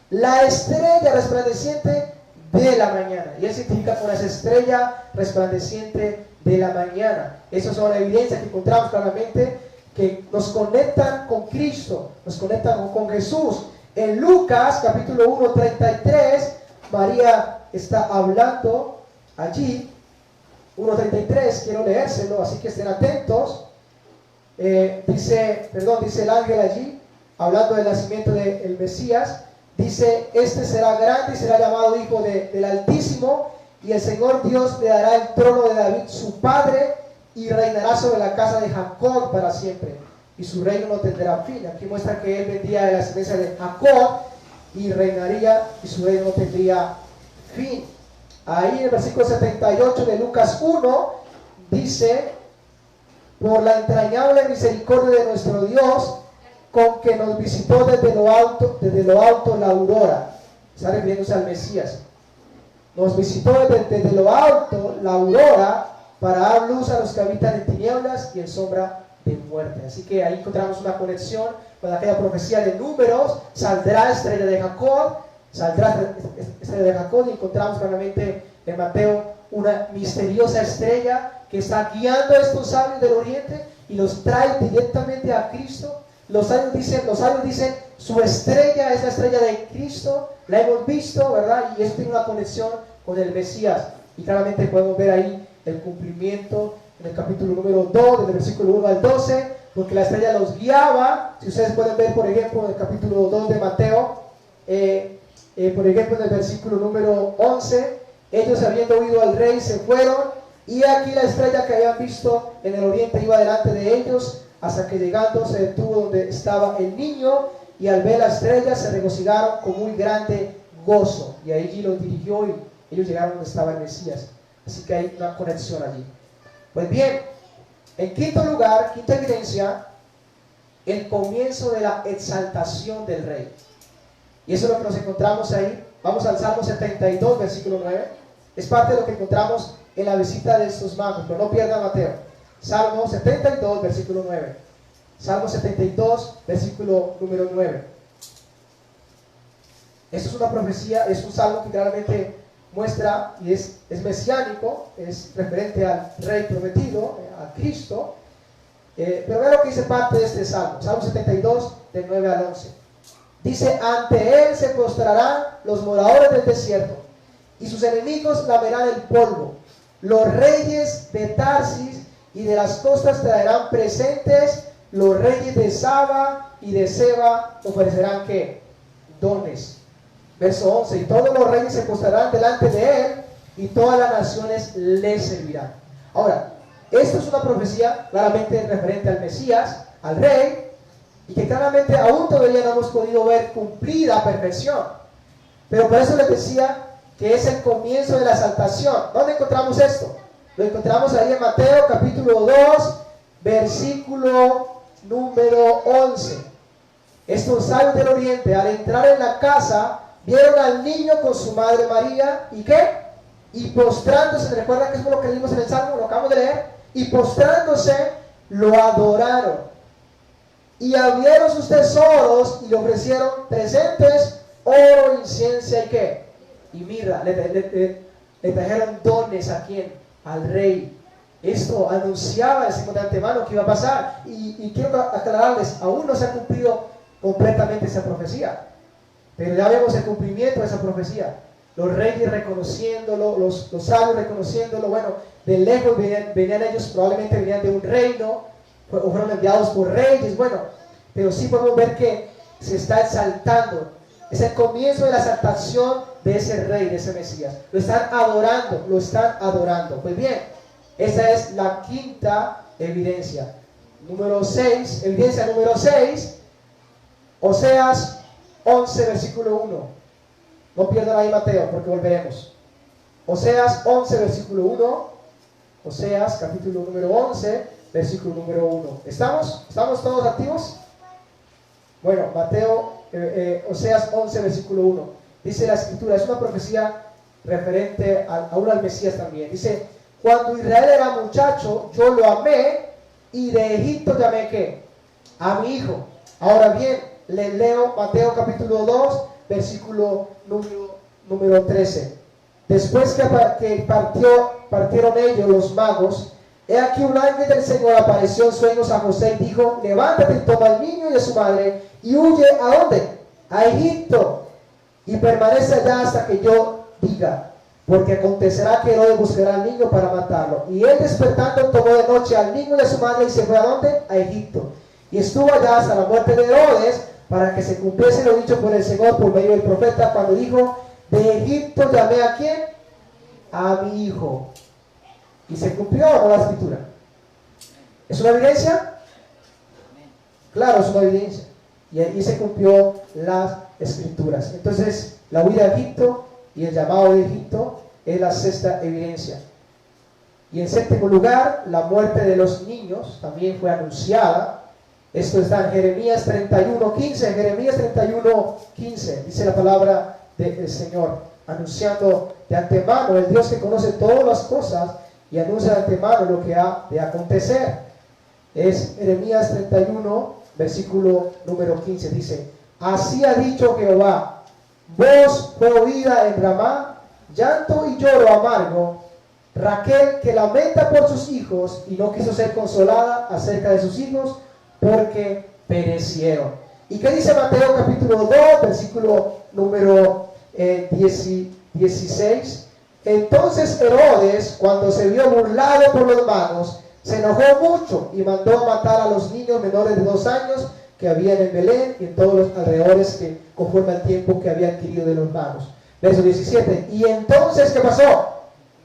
la estrella resplandeciente de la mañana. Y él se identifica con esa estrella resplandeciente de la mañana. Esas son las evidencias que encontramos claramente, que nos conectan con Cristo, nos conectan con Jesús. En Lucas capítulo 1:33, María está hablando allí, 1:33, quiero leérselo, así que estén atentos. Dice el ángel allí, hablando del nacimiento del Mesías, dice: este será grande y será llamado Hijo del Altísimo, y el Señor Dios le dará el trono de David su padre, y reinará sobre la casa de Jacob para siempre, y su reino no tendrá fin. Aquí muestra que él vendría de la descendencia de Jacob y reinaría, y su reino no tendría fin. Ahí en el versículo 78 de Lucas 1 dice: por la entrañable misericordia de nuestro Dios, con que nos visitó desde lo alto la aurora. Está refiriéndose al Mesías. Nos visitó desde lo alto la aurora, para dar luz a los que habitan en tinieblas y en sombra de muerte. Así que ahí encontramos una conexión con aquella profecía de Números: saldrá estrella de Jacob, y encontramos claramente en Mateo una misteriosa estrella que está guiando a estos sabios del oriente y los trae directamente a Cristo. Los sabios dicen, su estrella es la estrella de Cristo, la hemos visto, ¿verdad? Y esto tiene una conexión con el Mesías, y claramente podemos ver ahí el cumplimiento en el capítulo número 2, desde el versículo 1 al 12, porque la estrella los guiaba. Si ustedes pueden ver, por ejemplo, en el capítulo 2 de Mateo, por ejemplo, en el versículo número 11, ellos, habiendo oído al rey, se fueron, y aquí la estrella que habían visto en el oriente iba delante de ellos, hasta que llegando se detuvo donde estaba el niño, y al ver la estrella se regocijaron con muy grande gozo. Y allí los dirigió, y ellos llegaron donde estaba el Mesías. Así que hay una conexión allí. Pues bien, en quinto lugar, quinta evidencia, el comienzo de la exaltación del rey. Y eso es lo que nos encontramos ahí. Vamos al Salmo 72, versículo 9. Es parte de lo que encontramos en la visita de estos magos, pero no pierdan Mateo. Salmo 72, versículo 9. Salmo 72, versículo número 9. Esto es una profecía, es un salmo que claramente muestra, y es mesiánico, es referente al rey prometido, a Cristo. Pero vean lo que dice parte de este salmo, Salmo 72, del 9 al 11. Dice: ante él se postrarán los moradores del desierto, y sus enemigos lamerán el polvo. Los reyes de Tarsis y de las costas traerán presentes. Los reyes de Saba y de Seba ofrecerán ¿qué? Dones. Verso 11. Y todos los reyes se postrarán delante de él y todas las naciones le servirán. Ahora, esto es una profecía claramente referente al Mesías, al rey, y que claramente aún todavía no hemos podido ver cumplida a perfección. Pero por eso les decía que es el comienzo de la exaltación. ¿Dónde encontramos esto? Lo encontramos ahí en Mateo capítulo 2, versículo número 11. Estos sabios del oriente, al entrar en la casa, vieron al niño con su madre María, ¿y qué? Y postrándose, ¿recuerdan que es lo que leímos en el Salmo? Lo acabamos de leer. Y postrándose, lo adoraron. Y abrieron sus tesoros y le ofrecieron presentes, oro, incienso y ¿qué? Y mirra. Le trajeron dones a quién? Al rey. Esto anunciaba el Señor de antemano que iba a pasar. Y quiero aclararles, aún no se ha cumplido completamente esa profecía. Pero ya vemos el cumplimiento de esa profecía. Los reyes reconociéndolo, los sabios reconociéndolo. Bueno, de lejos venían ellos, probablemente venían de un reino, o fueron enviados por reyes. Bueno, pero sí podemos ver que se está exaltando. Es el comienzo de la exaltación de ese rey, de ese Mesías. Lo están adorando, lo están adorando. Pues bien, esa es la quinta evidencia. Número 6, evidencia número 6, Oseas 11, versículo 1. No pierdan ahí Mateo, porque volveremos. Oseas 11, versículo 1. Oseas, capítulo número 11, versículo número 1. ¿Estamos? ¿Estamos todos activos? Bueno, Mateo, Oseas 11, versículo 1. Dice la escritura, es una profecía referente aún al Mesías también. Dice, cuando Israel era muchacho, yo lo amé, y de Egipto llamé ¿qué? A mi hijo. Ahora bien, les leo Mateo capítulo 2, versículo número 13. Después que partieron ellos los magos, he aquí un ángel del Señor apareció en sueños a José y dijo, levántate y toma al niño y a su madre y huye ¿a dónde? A Egipto, y permanece allá hasta que yo diga, porque acontecerá que Herodes buscará al niño para matarlo. Y él despertando tomó de noche al niño y a su madre y se fue ¿a dónde? A Egipto. Y estuvo allá hasta la muerte de Herodes, para que se cumpliese lo dicho por el Señor por medio del profeta, cuando dijo, de Egipto llamé ¿a quién? A mi hijo. ¿Y se cumplió o no la escritura? ¿Es una evidencia? Claro, es una evidencia. Y ahí se cumplió las escrituras. Entonces, la huida de Egipto y el llamado de Egipto es la sexta evidencia. Y en séptimo lugar, la muerte de los niños también fue anunciada. Esto está en Jeremías 31:15. Jeremías 31:15 dice la palabra del Señor, anunciando de antemano, el Dios que conoce todas las cosas y anuncia de antemano lo que ha de acontecer. Es Jeremías 31, versículo número 15. Dice, así ha dicho Jehová, voz fue oída en Ramá, llanto y lloro amargo, Raquel que lamenta por sus hijos y no quiso ser consolada acerca de sus hijos, porque perecieron. ¿Y qué dice Mateo capítulo 2, versículo número 16? Entonces Herodes, cuando se vio burlado por los magos, se enojó mucho y mandó a matar a los niños menores de 2 años que habían en Belén y en todos los alrededores, que conforme al tiempo que había adquirido de los magos. Verso 17. Y entonces, ¿qué pasó?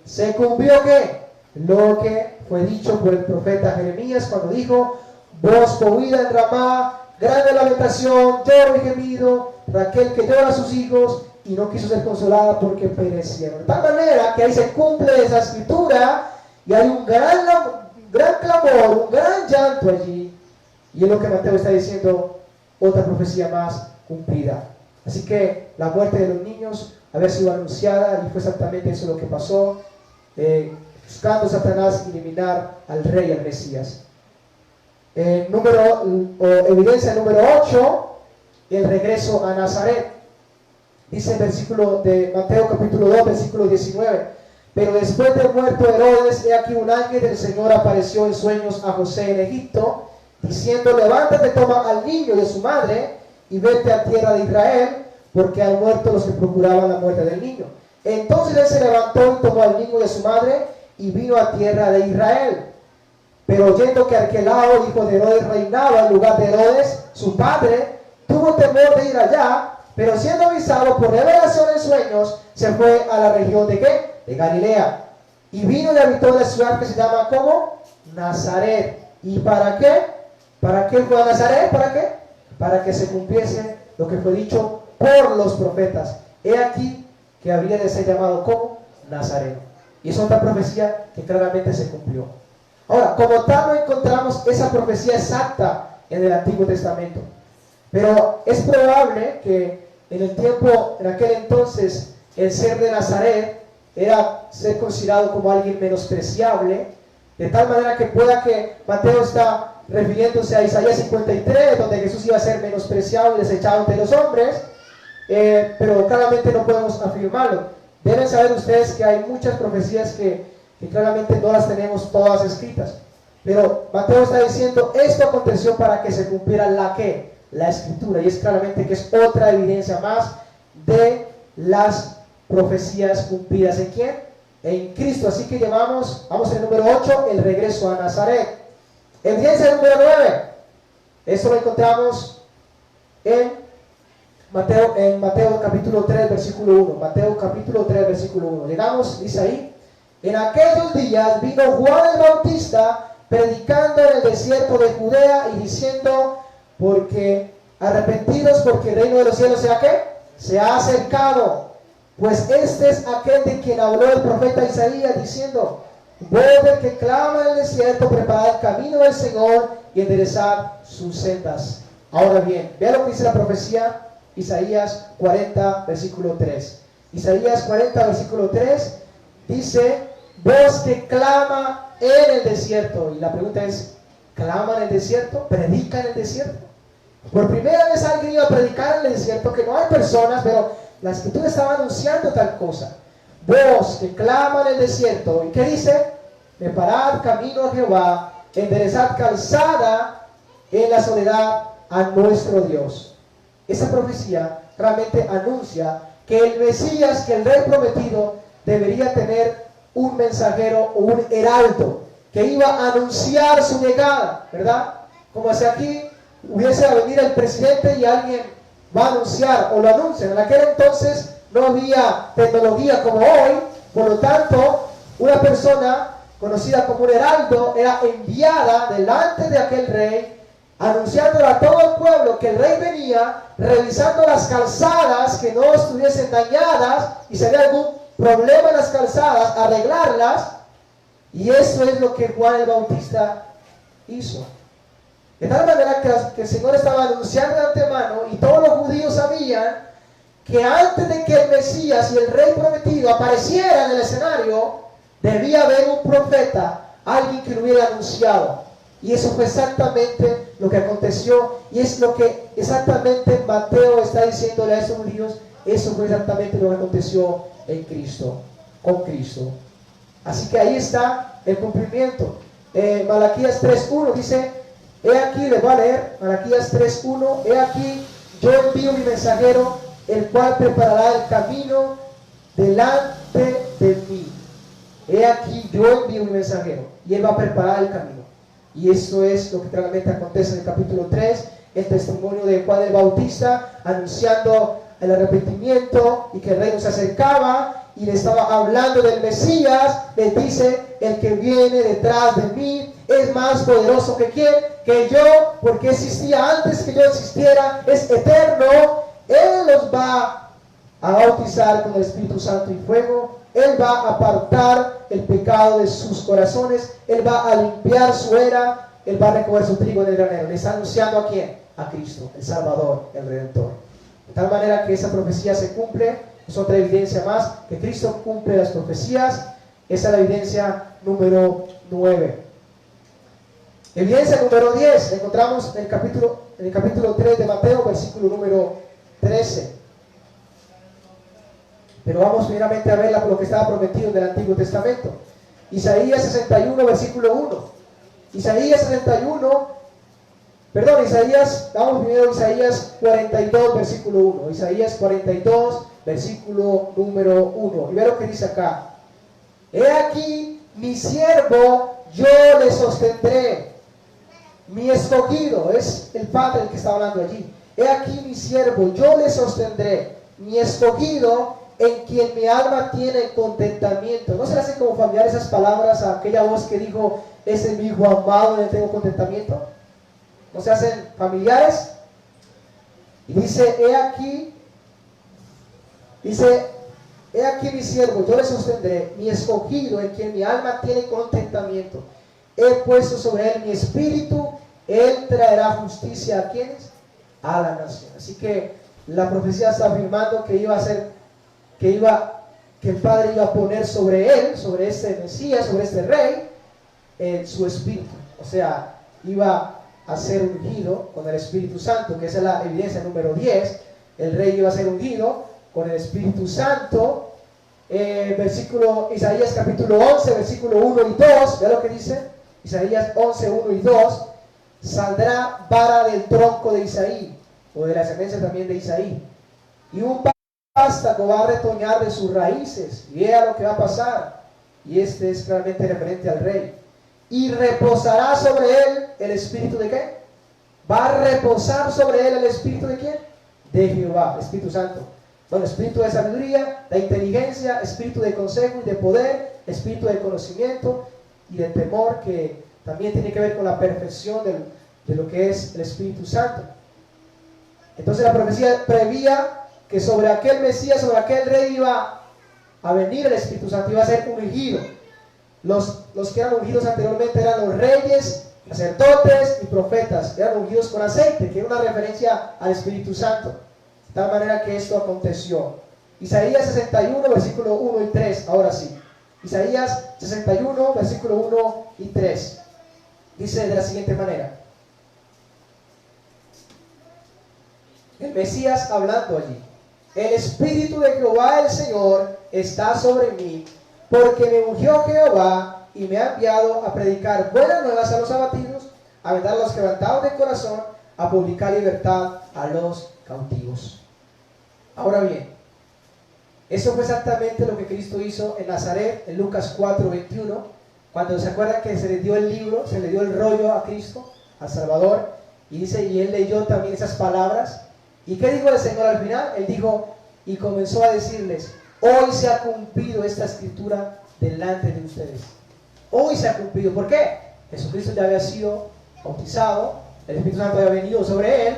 Se cumplió ¿qué? Lo que fue dicho por el profeta Jeremías cuando dijo, voz oída en Ramá, grande lamentación, lloro y gemido, Raquel que llora a sus hijos y no quiso ser consolada porque perecieron. De tal manera que ahí se cumple esa escritura y hay un gran clamor, un gran llanto allí. Y es lo que Mateo está diciendo, otra profecía más cumplida. Así que la muerte de los niños había sido anunciada y fue exactamente eso lo que pasó, buscando Satanás eliminar al rey, al Mesías. Evidencia número 8, el regreso a Nazaret. Dice el versículo de Mateo capítulo 2, versículo 19. Pero después de muerto Herodes, he aquí un ángel del Señor apareció en sueños a José en Egipto, diciendo, levántate, toma al niño de su madre y vete a tierra de Israel, porque han muerto los que procuraban la muerte del niño. Entonces él se levantó y tomó al niño de su madre y vino a tierra de Israel. Pero oyendo que Arquelao, hijo de Herodes, reinaba en lugar de Herodes, su padre, tuvo temor de ir allá, pero siendo avisado por revelación en sueños, se fue a la región de ¿qué? De Galilea. Y vino y habitó en la ciudad que se llama ¿cómo? Nazaret. ¿Y para qué? ¿Para qué fue a Nazaret? ¿Para qué? Para que se cumpliese lo que fue dicho por los profetas. He aquí que habría de ser llamado como Nazaret. Y es otra profecía que claramente se cumplió. Ahora, como tal no encontramos esa profecía exacta en el Antiguo Testamento. Pero es probable que en aquel entonces, el ser de Nazaret era ser considerado como alguien menospreciable, de tal manera que pueda que Mateo está refiriéndose a Isaías 53, donde Jesús iba a ser menospreciado y desechado entre los hombres, pero claramente no podemos afirmarlo. Deben saber ustedes que hay muchas profecías que claramente no las tenemos todas escritas, pero Mateo está diciendo, esto aconteció para que se cumpliera la escritura, y es claramente que es otra evidencia más de las profecías cumplidas. ¿En quién? En Cristo. Así que vamos al número 8, el regreso a Nazaret. Evidencia número 9, esto lo encontramos en Mateo capítulo 3 versículo 1. Mateo capítulo 3 versículo 1. Llegamos, dice ahí: en aquellos días vino Juan el Bautista predicando en el desierto de Judea y diciendo, porque arrepentidos, porque el reino de los cielos se ha acercado. Pues este es aquel de quien habló el profeta Isaías diciendo, voz del que clama en el desierto, preparad el camino del Señor y enderezad sus sendas. Ahora bien, vea lo que dice la profecía Isaías 40 versículo 3. Isaías 40 versículo 3 dice, voz que clama en el desierto. Y la pregunta es, ¿clama en el desierto? ¿Predica en el desierto? Por primera vez alguien iba a predicar en el desierto, que no hay personas, pero la escritura estaba anunciando tal cosa. Voz que clama en el desierto. ¿Y qué dice? Preparad camino a Jehová, enderezad calzada en la soledad a nuestro Dios. Esa profecía realmente anuncia que el Mesías, que el Rey prometido, debería tener un mensajero o un heraldo que iba a anunciar su llegada, ¿verdad? Como si aquí hubiese a venir el presidente y alguien va a anunciar o lo anuncian. En aquel entonces no había tecnología como hoy, por lo tanto, una persona conocida como un heraldo era enviada delante de aquel rey, anunciándole a todo el pueblo que el rey venía, revisando las calzadas que no estuviesen dañadas, y si había algún problema en las calzadas, arreglarlas. Y eso es lo que Juan el Bautista hizo. De tal manera que el Señor estaba anunciando de antemano, y todos los judíos sabían que antes de que el Mesías y el Rey prometido aparecieran en el escenario, debía haber un profeta, alguien que lo hubiera anunciado. Y eso fue exactamente lo que aconteció, y es lo que exactamente Mateo está diciéndole a esos judíos. Eso fue exactamente lo que aconteció en Cristo, con Cristo. Así que ahí está el cumplimiento. Malaquías 3.1 dice, he aquí, les voy a leer, Malaquías 3.1, he aquí, yo envío mi mensajero, el cual preparará el camino delante de mí. He aquí, yo envío mi mensajero, y él va a preparar el camino. Y eso es lo que realmente acontece en el capítulo 3, el testimonio de Juan el Bautista, anunciando el arrepentimiento y que el reino se acercaba, y le estaba hablando del Mesías. Les dice, el que viene detrás de mí es más poderoso que quién, que yo, porque existía antes que yo existiera, es eterno. Él los va a bautizar con el Espíritu Santo y fuego. Él va a apartar el pecado de sus corazones. Él va a limpiar su era. Él va a recoger su trigo en el granero. Le está anunciando ¿a quién? A Cristo, el Salvador, el Redentor. De tal manera que esa profecía se cumple. Es otra evidencia más que Cristo cumple las profecías. Esa es la evidencia número 9. Evidencia número 10. La encontramos en el capítulo 3 de Mateo, versículo número 13. Pero vamos primeramente a ver lo que estaba prometido en el Antiguo Testamento. Isaías 61, versículo 1. Vamos primero a Isaías 42, versículo 1. Isaías 42, versículo número 1. Y ve lo que dice acá. He aquí, mi siervo, yo le sostendré. Mi escogido, es el Padre el que está hablando allí. He aquí mi siervo, yo le sostendré. Mi escogido, en quien mi alma tiene contentamiento. ¿No se le hacen como familiar esas palabras a aquella voz que dijo, ese es mi hijo amado en el que tengo contentamiento? ¿No se hacen familiares? Y dice, he aquí mi siervo, yo le sostendré, mi escogido, en quien mi alma tiene contentamiento. He puesto sobre él mi espíritu, él traerá justicia a quienes, a la nación. Así que la profecía está afirmando que iba a ser, que el Padre iba a poner sobre él, sobre este Mesías, sobre este rey, su espíritu. O sea, iba a ser ungido con el Espíritu Santo, que esa es la evidencia número 10. El rey iba a ser ungido con el Espíritu Santo. Isaías capítulo 11, versículo 1 y 2, vea lo que dice. Isaías 11, 1 y 2. Saldrá vara del tronco de Isaí, o de la descendencia también de Isaí, y un vástago va a retoñar de sus raíces. Y vea lo que va a pasar. Y este es claramente referente al rey. Y reposará sobre él el espíritu de ¿qué? Va a reposar sobre él el espíritu de ¿quién? De Jehová, Espíritu Santo. Bueno, espíritu de sabiduría, de inteligencia, espíritu de consejo y de poder, espíritu de conocimiento y de temor, que también tiene que ver con la perfección de lo que es el Espíritu Santo. Entonces la profecía prevía que sobre aquel Mesías, sobre aquel rey iba a venir el Espíritu Santo, iba a ser ungido. Los que eran ungidos anteriormente eran los reyes, sacerdotes y profetas, eran ungidos con aceite, que era una referencia al Espíritu Santo. De tal manera que esto aconteció. Isaías 61, versículo 1 y 3, ahora sí. Isaías 61, versículo 1 y 3. Dice de la siguiente manera. El Mesías hablando allí. El Espíritu de Jehová el Señor está sobre mí, porque me ungió Jehová y me ha enviado a predicar buenas nuevas a los abatidos, a vendar a los quebrantados de corazón, a publicar libertad a los cautivos. Ahora bien, eso fue exactamente lo que Cristo hizo en Nazaret, en Lucas 4, 21, cuando se acuerdan que se le dio el libro, se le dio el rollo a Cristo, al Salvador, y dice, y él leyó también esas palabras. ¿Y qué dijo el Señor al final? Él dijo, y comenzó a decirles, hoy se ha cumplido esta escritura delante de ustedes. Hoy se ha cumplido. ¿Por qué? Jesucristo ya había sido bautizado, el Espíritu Santo había venido sobre él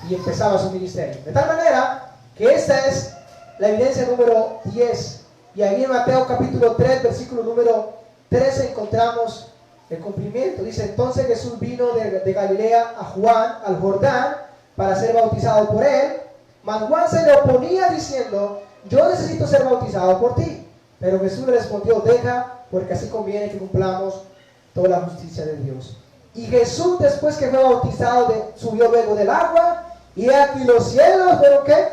y empezaba su ministerio. De tal manera que esta es la evidencia número 10. Y ahí en Mateo capítulo 3, versículo número 13 encontramos el cumplimiento. Dice, entonces Jesús vino de Galilea a Juan, al Jordán, para ser bautizado por él. Mas Juan se le oponía diciendo, yo necesito ser bautizado por ti. Pero Jesús le respondió, deja, porque así conviene que cumplamos toda la justicia de Dios. Y Jesús, después que fue bautizado, subió luego del agua, y aquí los cielos fueron ¿qué?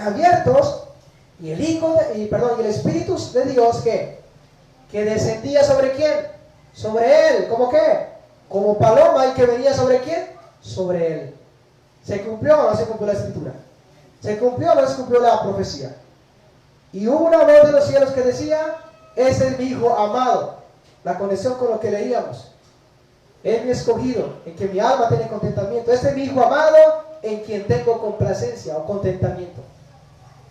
Abiertos, y el Espíritu de Dios que descendía sobre quién, sobre él, ¿cómo qué? Como paloma, y que venía sobre quién, sobre él. ¿Se cumplió o no se cumplió la escritura? ¿Se cumplió o no se cumplió la profecía? Y hubo una voz de los cielos que decía, ese es mi hijo amado. La conexión con lo que leíamos. Es mi escogido, en que mi alma tiene contentamiento. Este es mi hijo amado, en quien tengo complacencia o contentamiento.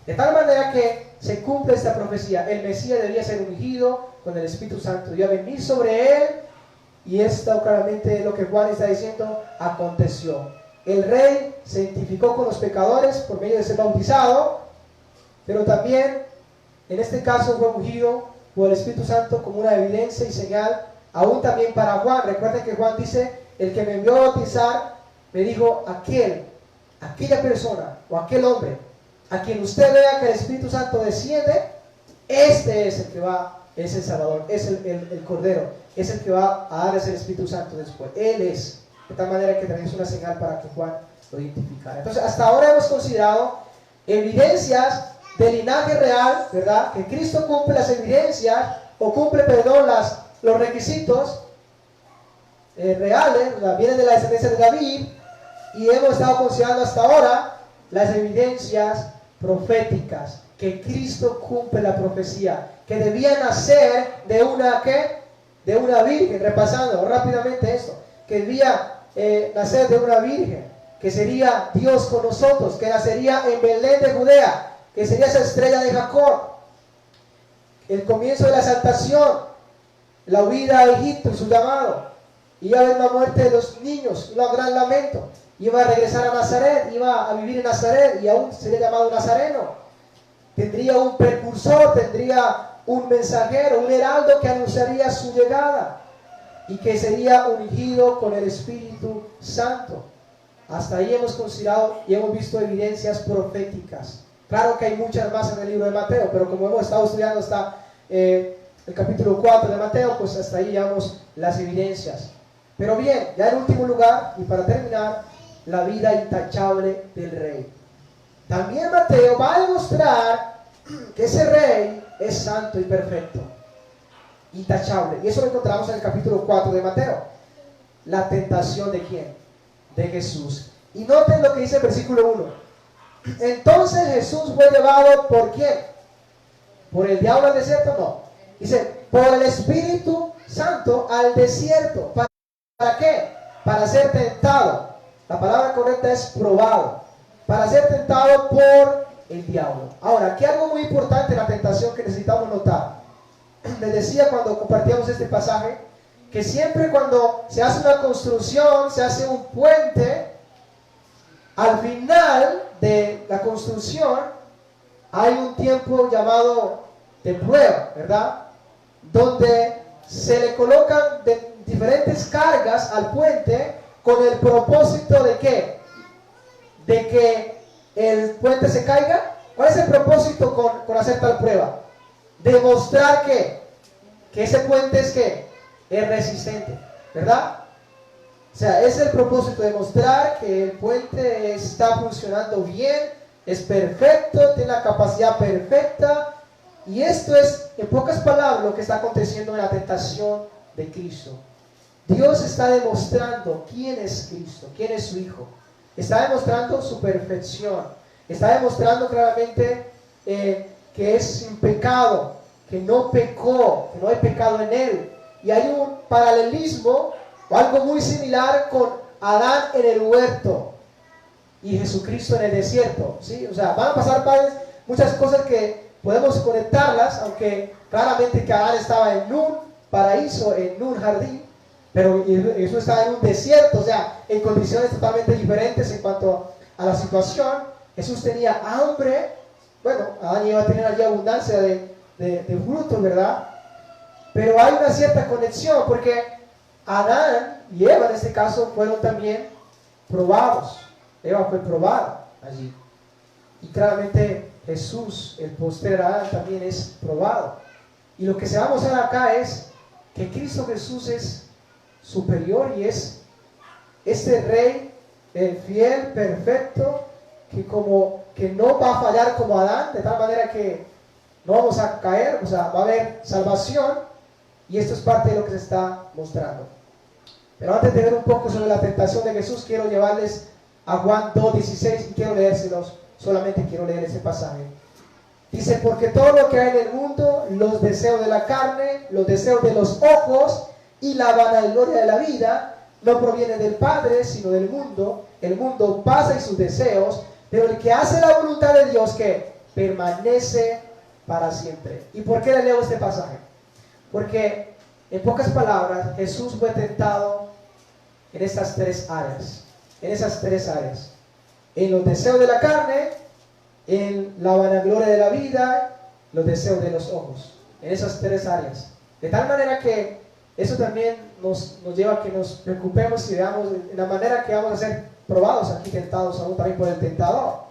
De tal manera que se cumple esta profecía. El Mesías debía ser ungido con el Espíritu Santo. Iba a venir sobre él. Y esto claramente es lo que Juan está diciendo, aconteció. El rey se identificó con los pecadores por medio de ser bautizado, pero también en este caso fue ungido por el Espíritu Santo como una evidencia y señal, aún también para Juan. Recuerden que Juan dice, el que me envió a bautizar, me dijo, aquella persona o aquel hombre, a quien usted vea que el Espíritu Santo desciende, este es el que va, es el Salvador, es el Cordero, es el que va a darles el Espíritu Santo después. Él es. De tal manera que también es una señal para que Juan lo identificara. Entonces, hasta ahora hemos considerado evidencias del linaje real, ¿verdad? Que Cristo cumple las evidencias, o cumple, perdón, los requisitos reales, ¿verdad? Vienen de la descendencia de David, y hemos estado considerando hasta ahora las evidencias proféticas, que Cristo cumple la profecía, que debía nacer de una, ¿qué? de una virgen, repasando rápidamente esto, que debía nacer de una virgen, que sería Dios con nosotros, que nacería en Belén de Judea, que sería esa estrella de Jacob, el comienzo de la exaltación, la huida a Egipto y su llamado, iba a haber una muerte de los niños, un gran lamento, iba a regresar a Nazaret, iba a vivir en Nazaret y aún sería llamado nazareno, tendría un precursor, tendría un mensajero, un heraldo que anunciaría su llegada y que sería ungido con el Espíritu Santo. Hasta ahí hemos considerado y hemos visto evidencias proféticas. Claro que hay muchas más en el libro de Mateo, pero como hemos estado estudiando hasta el capítulo 4 de Mateo, pues hasta ahí llevamos las evidencias. Pero bien, ya en último lugar, y para terminar, la vida intachable del rey. También Mateo va a demostrar que ese rey es santo y perfecto, intachable. Y eso lo encontramos en el capítulo 4 de Mateo. La tentación ¿de quién? De Jesús. Y noten lo que dice el versículo 1. Entonces Jesús fue llevado ¿por quién? ¿Por el diablo al desierto? No. Dice, por el Espíritu Santo al desierto. ¿Para qué? Para ser tentado. La palabra correcta es probado. Para ser tentado por el diablo. Ahora, aquí algo muy importante en la tentación que necesitamos notar. Les decía cuando compartíamos este pasaje, que siempre cuando se hace una construcción, se hace un puente, al final de la construcción hay un tiempo llamado de prueba, ¿verdad? Donde se le colocan diferentes cargas al puente con el propósito de ¿qué? De que el puente se caiga. ¿Cuál es el propósito con hacer tal prueba? Demostrar que ese puente es ¿qué? Es resistente, ¿verdad? O sea, es el propósito de demostrar que el puente está funcionando bien, es perfecto, tiene la capacidad perfecta. Y esto es, en pocas palabras, lo que está aconteciendo en la tentación de Cristo. Dios está demostrando quién es Cristo, quién es su Hijo. Está demostrando su perfección. Está demostrando claramente que es sin pecado, que no pecó, que no hay pecado en él. Y hay un paralelismo o algo muy similar con Adán en el huerto y Jesucristo en el desierto, ¿sí? O sea, van a pasar muchas cosas que podemos conectarlas, aunque claramente que Adán estaba en un paraíso, en un jardín, pero Jesús estaba en un desierto, o sea, en condiciones totalmente diferentes en cuanto a la situación. Jesús tenía hambre, bueno, Adán iba a tener allí abundancia de frutos, ¿verdad? Pero hay una cierta conexión, porque Adán y Eva en este caso fueron también probados. Eva fue probada allí. Y claramente Jesús, el postrer Adán, también es probado. Y lo que se va a mostrar acá es que Cristo Jesús es superior y es este rey, el fiel, perfecto, que no va a fallar como Adán, de tal manera que no vamos a caer, o sea, va a haber salvación. Y esto es parte de lo que se está mostrando. Pero antes de ver un poco sobre la tentación de Jesús, quiero llevarles a Juan 2:16 y quiero leérselos, solamente quiero leer ese pasaje. Dice, porque todo lo que hay en el mundo, los deseos de la carne, los deseos de los ojos y la vanagloria de la vida, no provienen del Padre, sino del mundo. El mundo pasa y sus deseos, pero el que hace la voluntad de Dios, que permanece para siempre. ¿Y por qué le leo este pasaje? Porque, en pocas palabras, Jesús fue tentado en estas tres áreas. En esas tres áreas. En los deseos de la carne, en la vanagloria de la vida, los deseos de los ojos. En esas tres áreas. De tal manera que eso también nos lleva a que nos preocupemos y veamos en la manera que vamos a ser probados aquí, tentados aún también por el tentador.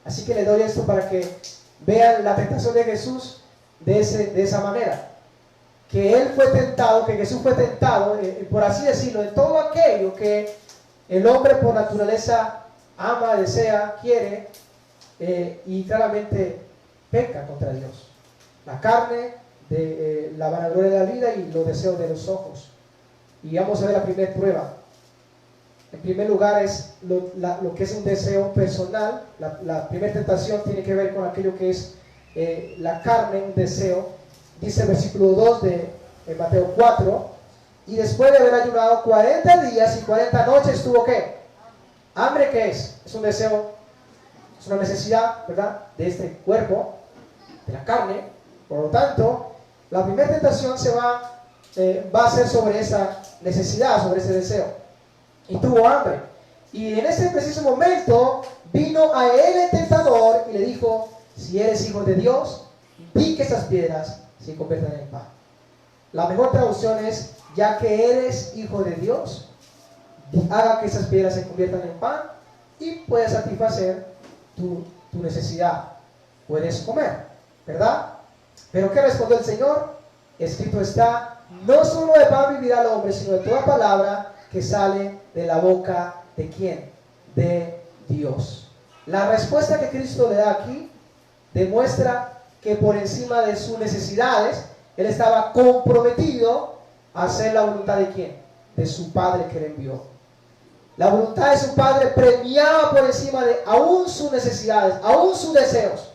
Así que les doy esto para que vean la tentación de Jesús de esa manera. Que Él fue tentado, que Jesús fue tentado, por así decirlo, en todo aquello que el hombre por naturaleza ama, desea, quiere, y claramente peca contra Dios. La carne, la vanagloria de la vida y los deseos de los ojos. Y vamos a ver la primera prueba. En primer lugar es lo que es un deseo personal. La primera tentación tiene que ver con aquello que es la carne, un deseo. Dice el versículo 2 de en Mateo 4, y después de haber ayunado 40 días y 40 noches tuvo ¿qué? Hambre. ¿Qué es? Es un deseo, es una necesidad, ¿verdad? De este cuerpo, de la carne. Por lo tanto, la primera tentación va a ser sobre esa necesidad, sobre ese deseo. Y tuvo hambre. Y en ese preciso momento vino a él el tentador y le dijo: si eres hijo de Dios, di que esas piedras se conviertan en pan. La mejor traducción es: ya que eres hijo de Dios, haga que esas piedras se conviertan en pan y puedes satisfacer tu necesidad. Puedes comer, ¿verdad? Pero ¿qué respondió el Señor? Escrito está: no solo de pan vivirá el hombre, sino de toda palabra que sale de la boca ¿de quién? De Dios. La respuesta que Cristo le da aquí demuestra que por encima de sus necesidades, Él estaba comprometido a hacer la voluntad ¿de quién? De su Padre que le envió. La voluntad de su Padre premiaba por encima de aún sus necesidades, aún sus deseos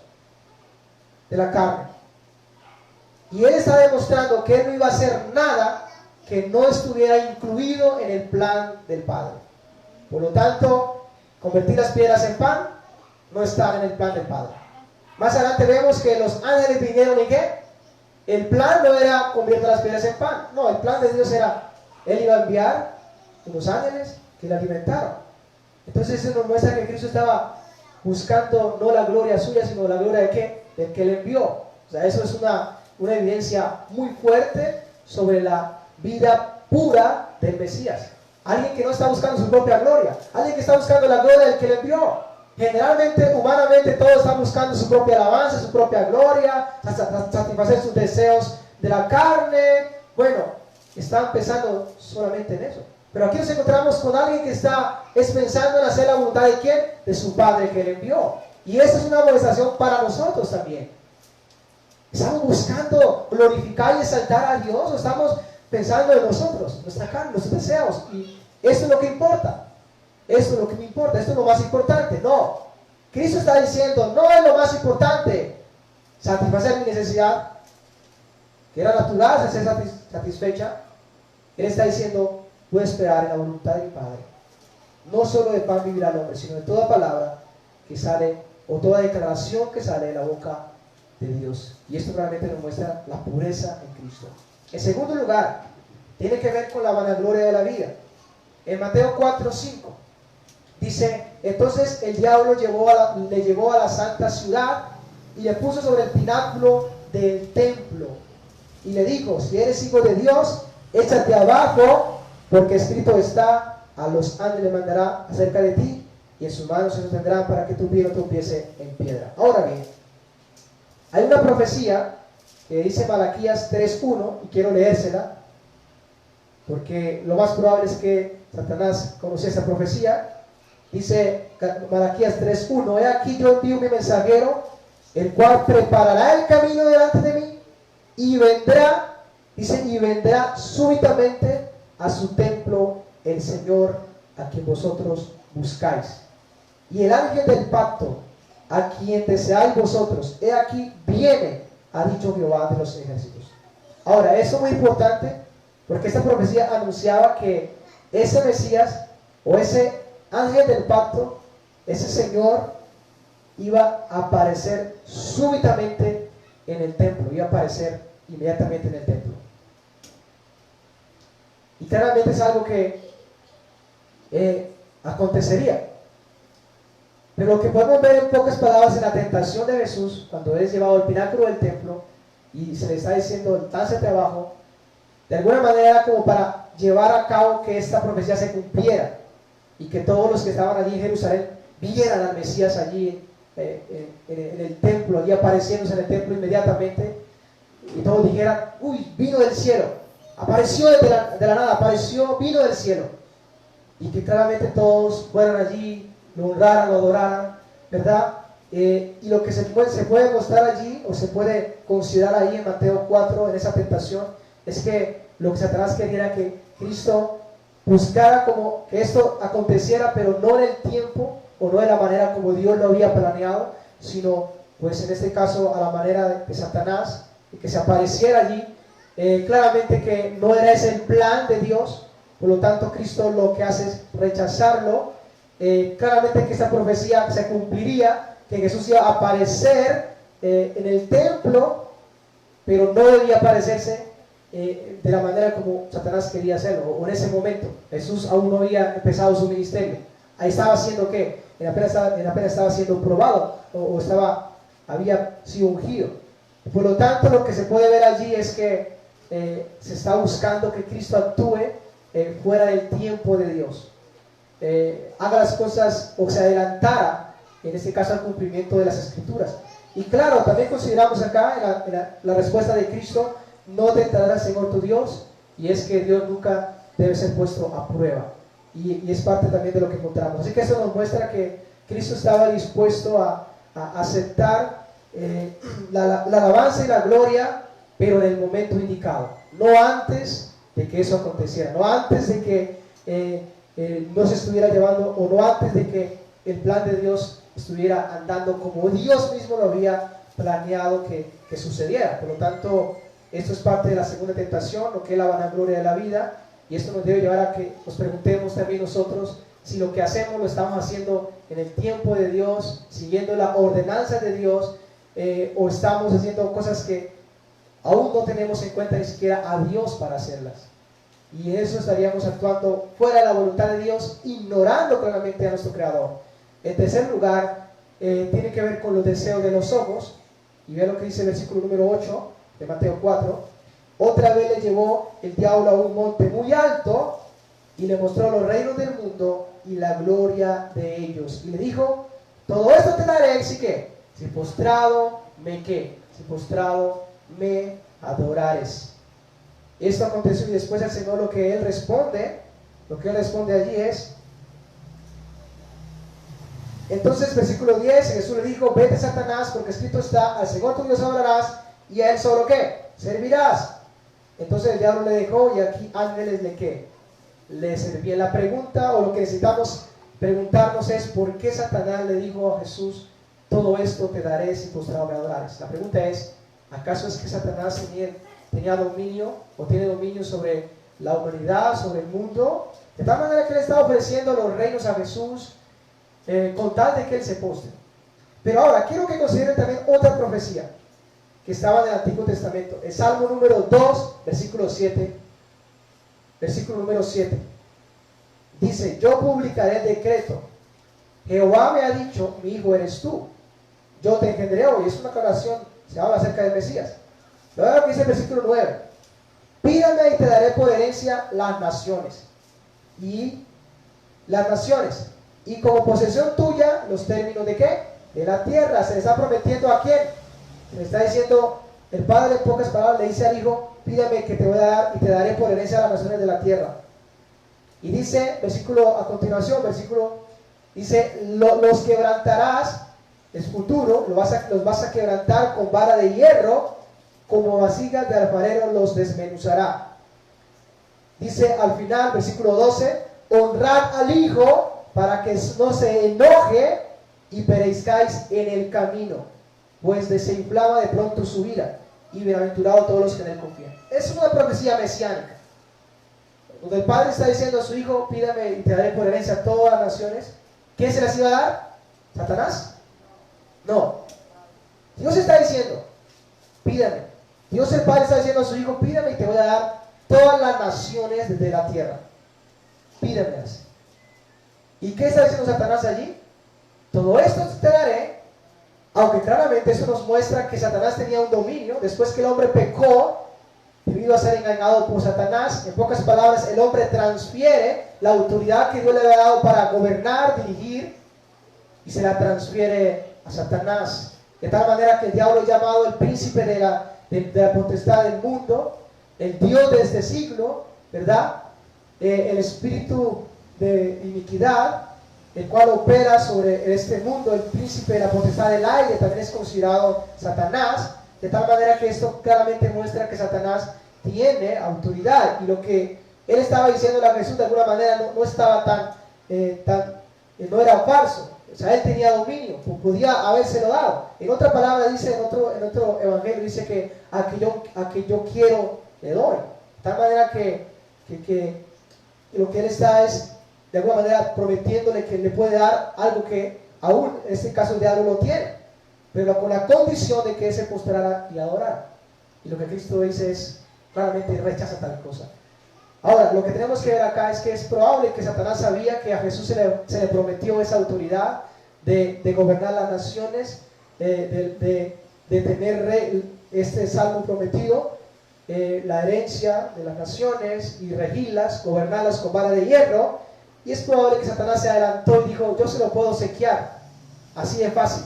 de la carne. Y Él está demostrando que Él no iba a hacer nada que no estuviera incluido en el plan del Padre. Por lo tanto, convertir las piedras en pan no está en el plan del Padre. Más adelante vemos que los ángeles vinieron y ¿qué? El plan no era convertir las piedras en pan. No, el plan de Dios era, Él iba a enviar unos ángeles que le alimentaron. Entonces eso nos muestra que Cristo estaba buscando no la gloria suya, sino la gloria de ¿qué? Del que le envió. O sea, eso es una evidencia muy fuerte sobre la vida pura del Mesías. Alguien que no está buscando su propia gloria, alguien que está buscando la gloria del que le envió. Generalmente, humanamente, todos están buscando su propia alabanza, su propia gloria, satisfacer sus deseos de la carne. Bueno, están pensando solamente en eso. Pero aquí nos encontramos con alguien que está pensando en hacer la voluntad ¿de quién? De su Padre que le envió. Y esa es una amonestación para nosotros también. ¿Estamos buscando glorificar y exaltar a Dios o estamos pensando en nosotros, nuestra carne, nuestros deseos? Y esto es lo que importa. Esto es lo que me importa, esto es lo más importante. No, Cristo está diciendo: no es lo más importante satisfacer mi necesidad, que era natural ser satisfecha. Él está diciendo: voy a esperar en la voluntad de mi Padre. No solo de pan vivirá el hombre, sino de toda palabra que sale, o toda declaración que sale de la boca de Dios. Y esto realmente nos muestra la pureza en Cristo. En segundo lugar, tiene que ver con la vanagloria de la vida. En Mateo 4:5 dice: entonces el diablo le llevó a la santa ciudad y le puso sobre el pináculo del templo y le dijo: si eres hijo de Dios, échate abajo, porque escrito está: a los ángeles mandará acerca de ti, y en sus manos se sostendrán para que tu pie no tropiece en piedra. Ahora bien, hay una profecía que dice Malaquías 3:1, y quiero leérsela, porque lo más probable es que Satanás conocía esta profecía. Dice Malaquías 3:1: he aquí yo envío mi mensajero, el cual preparará el camino delante de mí, y vendrá, dice, y vendrá súbitamente a su templo el Señor a quien vosotros buscáis. Y el ángel del pacto, a quien deseáis vosotros, he aquí viene, ha dicho Jehová de los ejércitos. Ahora, esto es muy importante, porque esta profecía anunciaba que ese Mesías, o ese ángel del pacto, ese Señor, iba a aparecer súbitamente en el templo, iba a aparecer inmediatamente en el templo. Y claramente es algo que acontecería. Pero lo que podemos ver en pocas palabras en la tentación de Jesús, cuando Él es llevado al pináculo del templo y se le está diciendo: lánzate abajo, de alguna manera como para llevar a cabo que esta profecía se cumpliera y que todos los que estaban allí en Jerusalén vieran al Mesías allí en el templo, allí apareciéndose en el templo inmediatamente, y todos dijeran: uy, vino del cielo, apareció de la nada, apareció, vino del cielo. Y que claramente todos fueran allí, lo honraran, lo adoraran, ¿verdad? Y lo que se puede mostrar allí, o se puede considerar ahí en Mateo 4, en esa tentación, es que lo que Satanás quería era que Cristo buscara como que esto aconteciera, pero no en el tiempo, o no de la manera como Dios lo había planeado, sino pues en este caso a la manera de Satanás, y que se apareciera allí claramente que no era ese el plan de Dios, por lo tanto Cristo lo que hace es rechazarlo. Claramente que esta profecía se cumpliría, que Jesús iba a aparecer en el templo, pero no debía aparecerse de la manera como Satanás quería hacerlo, o en ese momento. Jesús aún no había empezado su ministerio. Ahí estaba haciendo ¿qué? Apenas estaba siendo probado, o había sido ungido. Por lo tanto, lo que se puede ver allí es que se está buscando que Cristo actúe fuera del tiempo de Dios. Haga las cosas o se adelantara, en este caso, al cumplimiento de las Escrituras. Y claro, también consideramos acá la respuesta de Cristo: no tentarás al Señor tu Dios, y es que Dios nunca debe ser puesto a prueba. Y es parte también de lo que encontramos. Así que eso nos muestra que Cristo estaba dispuesto a aceptar la alabanza y la gloria, pero en el momento indicado, no antes de que eso aconteciera, no antes de que no se estuviera llevando, o no antes de que el plan de Dios estuviera andando como Dios mismo lo había planeado que sucediera. Por lo tanto, esto es parte de la segunda tentación, lo que es la vanagloria de la vida, y esto nos debe llevar a que nos preguntemos también nosotros si lo que hacemos lo estamos haciendo en el tiempo de Dios, siguiendo la ordenanza de Dios, o estamos haciendo cosas que aún no tenemos en cuenta ni siquiera a Dios para hacerlas. Y en eso estaríamos actuando fuera de la voluntad de Dios, ignorando claramente a nuestro Creador. En tercer lugar, tiene que ver con los deseos de los ojos. Y vean lo que dice el versículo número 8 de Mateo 4. Otra vez le llevó el diablo a un monte muy alto y le mostró los reinos del mundo y la gloria de ellos. Y le dijo: todo esto te daré si postrado me adorares. Esto aconteció, y después el Señor lo que él responde allí es: entonces, versículo 10, Jesús le dijo: vete, Satanás, porque escrito está: al Señor tu Dios adorarás, y a él solo ¿qué? Servirás. Entonces el diablo le dejó, y aquí ángeles le servían. La pregunta, o lo que necesitamos preguntarnos, es: ¿por qué Satanás le dijo a Jesús: todo esto te daré si postrado me adorares? La pregunta es: ¿acaso es que Satanás tenía dominio, o tiene dominio sobre la humanidad, sobre el mundo, de tal manera que él estaba ofreciendo los reinos a Jesús con tal de que él se postre? Pero ahora quiero que consideren también otra profecía que estaba en el Antiguo Testamento. El Salmo número 2, versículo 7. Versículo número 7. Dice: yo publicaré el decreto. Jehová me ha dicho: mi hijo eres tú. Yo te engendré hoy. Es una aclaración, se habla acerca del Mesías. Luego lo que dice el versículo 9: pídame y te daré por herencia las naciones. Y como posesión tuya los términos de ¿qué? De la tierra. Se le está prometiendo ¿a quién? Se le está diciendo, el padre en pocas palabras le dice al hijo: pídame que te voy a dar y te daré por herencia las naciones de la tierra. Y dice, a continuación, dice: los quebrantarás, es futuro, los vas a quebrantar con vara de hierro, como vasijas de alfarero los desmenuzará. Dice al final, versículo 12: honrad al hijo para que no se enoje y perezcáis en el camino, pues desinflama de pronto su ira, y bienaventurado todos los que en él confían. Es una profecía mesiánica, donde el padre está diciendo a su hijo: pídame y te daré por herencia a todas las naciones. ¿Quién se las iba a dar? ¿Satanás? No. Dios está diciendo: pídame. Dios el Padre está diciendo a su hijo: pídame y te voy a dar todas las naciones de la tierra. Pídamelas. ¿Y qué está diciendo Satanás allí? Todo esto te daré. Aunque claramente eso nos muestra que Satanás tenía un dominio. Después que el hombre pecó, debido a ser engañado por Satanás, en pocas palabras, el hombre transfiere la autoridad que Dios le había dado para gobernar, dirigir, y se la transfiere a Satanás. De tal manera que el diablo es llamado el príncipe de la potestad del mundo, el Dios de este siglo, ¿verdad? El espíritu de iniquidad, el cual opera sobre este mundo, el príncipe de la potestad del aire, también es considerado Satanás. De tal manera que esto claramente muestra que Satanás tiene autoridad, y lo que él estaba diciendo a Jesús de alguna manera no estaba no era falso. O sea, él tenía dominio, podía habérselo dado. En otra palabra dice, en otro evangelio dice que a que yo quiero le doy. De tal manera que lo que Él está es, de alguna manera, prometiéndole que le puede dar algo que aún, en este caso, el diablo no tiene, pero con la condición de que Él se postrara y adorara. Y lo que Cristo dice es, claramente rechaza tal cosa. Ahora, lo que tenemos que ver acá es que es probable que Satanás sabía que a Jesús se le prometió esa autoridad de gobernar las naciones, de tener este salmo prometido, la herencia de las naciones y regirlas, gobernarlas con vara de hierro. Y es probable que Satanás se adelantó y dijo, yo se lo puedo obsequiar, así de fácil,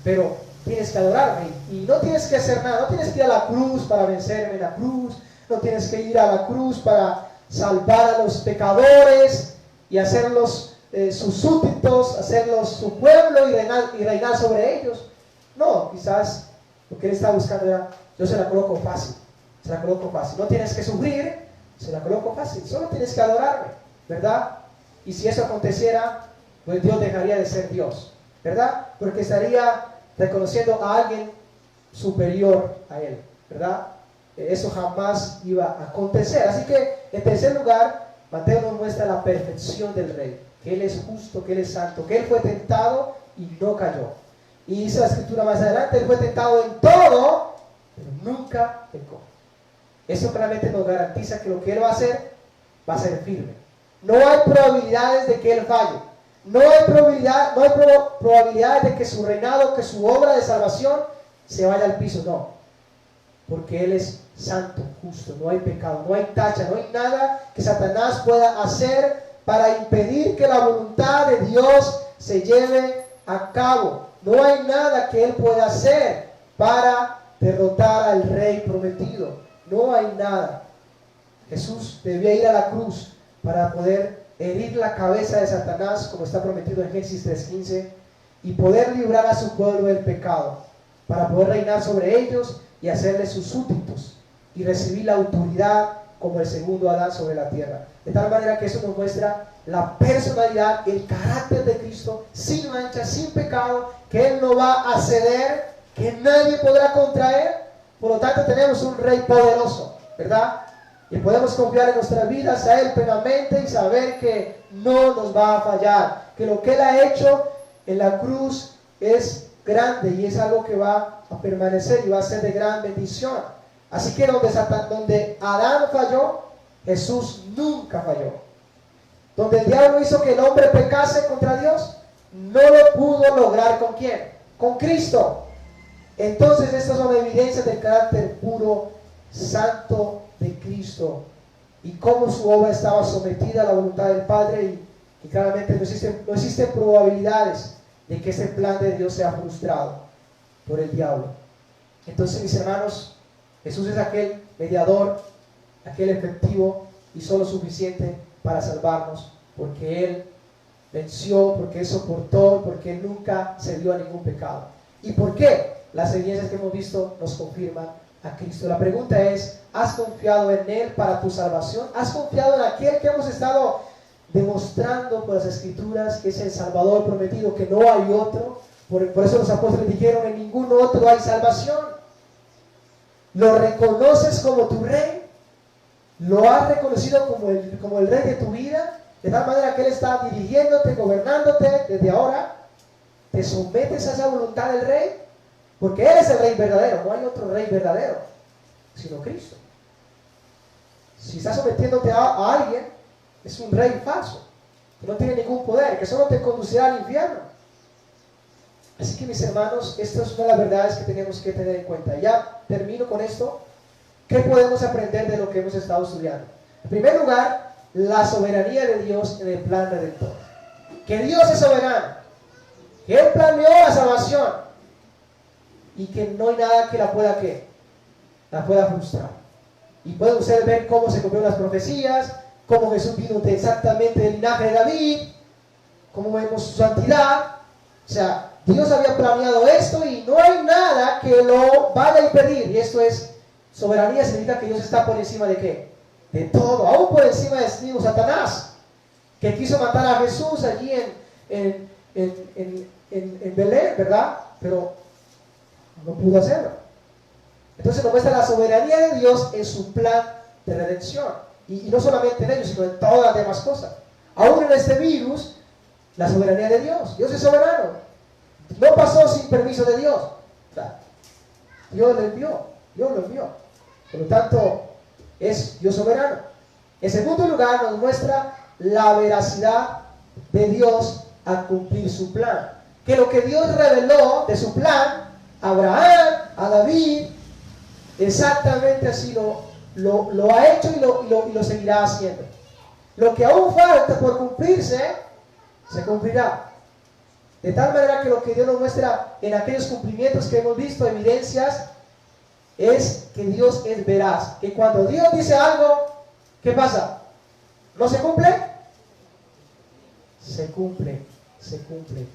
pero tienes que adorarme y no tienes que hacer nada, no tienes que ir a la cruz para vencerme en la cruz, no tienes que ir a la cruz para salvar a los pecadores y hacerlos sus súbditos, hacerlos su pueblo y reinar sobre ellos. No, quizás lo que Él está buscando era, yo se la coloco fácil, se la coloco fácil, no tienes que sufrir, se la coloco fácil, solo tienes que adorarme, ¿verdad? Y si eso aconteciera, pues Dios dejaría de ser Dios, ¿verdad? Porque estaría reconociendo a alguien superior a Él, ¿verdad? Eso jamás iba a acontecer. Así que, en tercer lugar, Mateo nos muestra la perfección del Rey, que Él es justo, que Él es santo, que Él fue tentado y no cayó. Y dice la Escritura más adelante, Él fue tentado en todo, pero nunca pecó. Eso claramente nos garantiza que lo que Él va a ser firme. No hay probabilidades de que Él falle. No hay probabilidades de que su reinado, que su obra de salvación se vaya al piso. No. Porque Él es santo, justo, no hay pecado, no hay tacha, no hay nada que Satanás pueda hacer para impedir que la voluntad de Dios se lleve a cabo. No hay nada que Él pueda hacer para derrotar al Rey prometido. No hay nada. Jesús debía ir a la cruz para poder herir la cabeza de Satanás, como está prometido en Génesis 3:15, y poder librar a su pueblo del pecado, para poder reinar sobre ellos y hacerles sus súbditos y recibir la autoridad como el segundo Adán sobre la tierra. De tal manera que eso nos muestra la personalidad, el carácter de Cristo, sin mancha, sin pecado, que Él no va a ceder, que nadie podrá contraer. Por lo tanto, tenemos un Rey poderoso, ¿verdad? Y podemos confiar en nuestras vidas a Él plenamente y saber que no nos va a fallar, que lo que Él ha hecho en la cruz es grande y es algo que va a permanecer y va a ser de gran bendición. Así que donde Adán falló, Jesús nunca falló. Donde el diablo hizo que el hombre pecase contra Dios, no lo pudo lograr. ¿Con quién? Con Cristo. Entonces estas son evidencias del carácter puro, santo de Cristo y cómo su obra estaba sometida a la voluntad del Padre, y claramente no existen probabilidades de que ese plan de Dios sea frustrado por el diablo. Entonces, mis hermanos, Jesús es aquel mediador, aquel efectivo y solo suficiente para salvarnos, porque Él venció, porque Él soportó, porque Él nunca cedió a ningún pecado. ¿Y por qué? Las evidencias que hemos visto nos confirman a Cristo. La pregunta es, ¿has confiado en Él para tu salvación? ¿Has confiado en aquel que hemos estado demostrando por las Escrituras, que es el Salvador prometido, que no hay otro? Por eso los apóstoles dijeron, en ningún otro hay salvación. ¿Lo reconoces como tu Rey? ¿Lo has reconocido como el Rey de tu vida? De tal manera que Él está dirigiéndote, gobernándote desde ahora. ¿Te sometes a esa voluntad del Rey? Porque Él es el Rey verdadero, no hay otro Rey verdadero, sino Cristo. Si estás sometiéndote a alguien, es un rey falso, que no tiene ningún poder, que solo te conducirá al infierno. Así que, mis hermanos, esta es una de las verdades que tenemos que tener en cuenta. Ya termino con esto. ¿Qué podemos aprender de lo que hemos estado estudiando? En primer lugar, la soberanía de Dios en el plan redentor. Que Dios es soberano, que Él planeó la salvación y que no hay nada que la pueda frustrar. Y pueden ustedes ver cómo se cumplieron las profecías, cómo Jesús vino exactamente del linaje de David, cómo vemos su santidad. O sea, Dios había planeado esto y no hay nada que lo vaya a impedir. Y esto es soberanía, significa que Dios está por encima de ¿qué? De todo, aún por encima de sí mismo Satanás, que quiso matar a Jesús allí en Belén, ¿verdad? Pero no pudo hacerlo. Entonces nos muestra la soberanía de Dios en su plan de redención. Y no solamente en ellos, sino en todas las demás cosas. Aún en este virus, la soberanía de Dios. Dios es soberano. No pasó sin permiso de Dios. O sea, Dios lo envió. Dios lo envió. Por lo tanto, es Dios soberano. En segundo lugar, nos muestra la veracidad de Dios a cumplir su plan. Que lo que Dios reveló de su plan a Abraham, a David, exactamente así lo ha hecho y lo seguirá haciendo. Lo que aún falta por cumplirse, se cumplirá. De tal manera que lo que Dios nos muestra en aquellos cumplimientos que hemos visto, evidencias, es que Dios es veraz. Que cuando Dios dice algo, ¿qué pasa? ¿No se cumple? Se cumple, se cumple.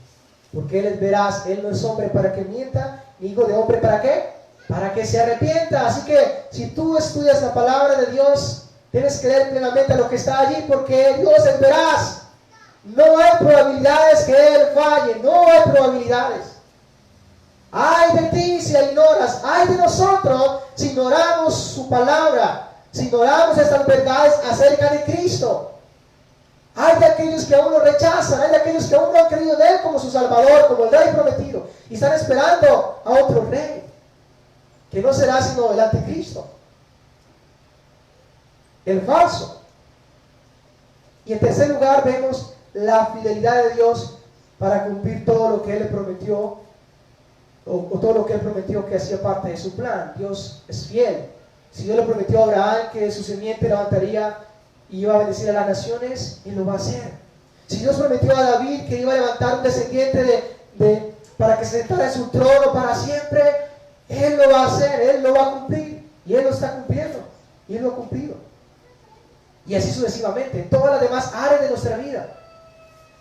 Porque Él es veraz, Él no es hombre para que mienta, ni hijo de hombre para qué, para que se arrepienta. Así que si tú estudias la palabra de Dios, debes creer plenamente a lo que está allí, porque Dios es veraz. No hay probabilidades que Él falle, no hay probabilidades. Ay de ti si la ignoras, ay de nosotros si ignoramos su palabra, si ignoramos estas verdades acerca de Cristo. Hay de aquellos que aún lo rechazan, hay de aquellos que aún no han creído en Él como su Salvador, como el Rey prometido, y están esperando a otro Rey, que no será sino el anticristo, el falso. Y en tercer lugar vemos la fidelidad de Dios para cumplir todo lo que Él le prometió, o todo lo que Él prometió que hacía parte de su plan. Dios es fiel. Si Dios le prometió a Abraham que su simiente levantaría y iba a bendecir a las naciones, Él lo va a hacer. Si Dios prometió a David que iba a levantar un descendiente para que se sentara en su trono para siempre, Él lo va a hacer, Él lo va a cumplir, y Él lo está cumpliendo, y Él lo ha cumplido. Y así sucesivamente, en todas las demás áreas de nuestra vida.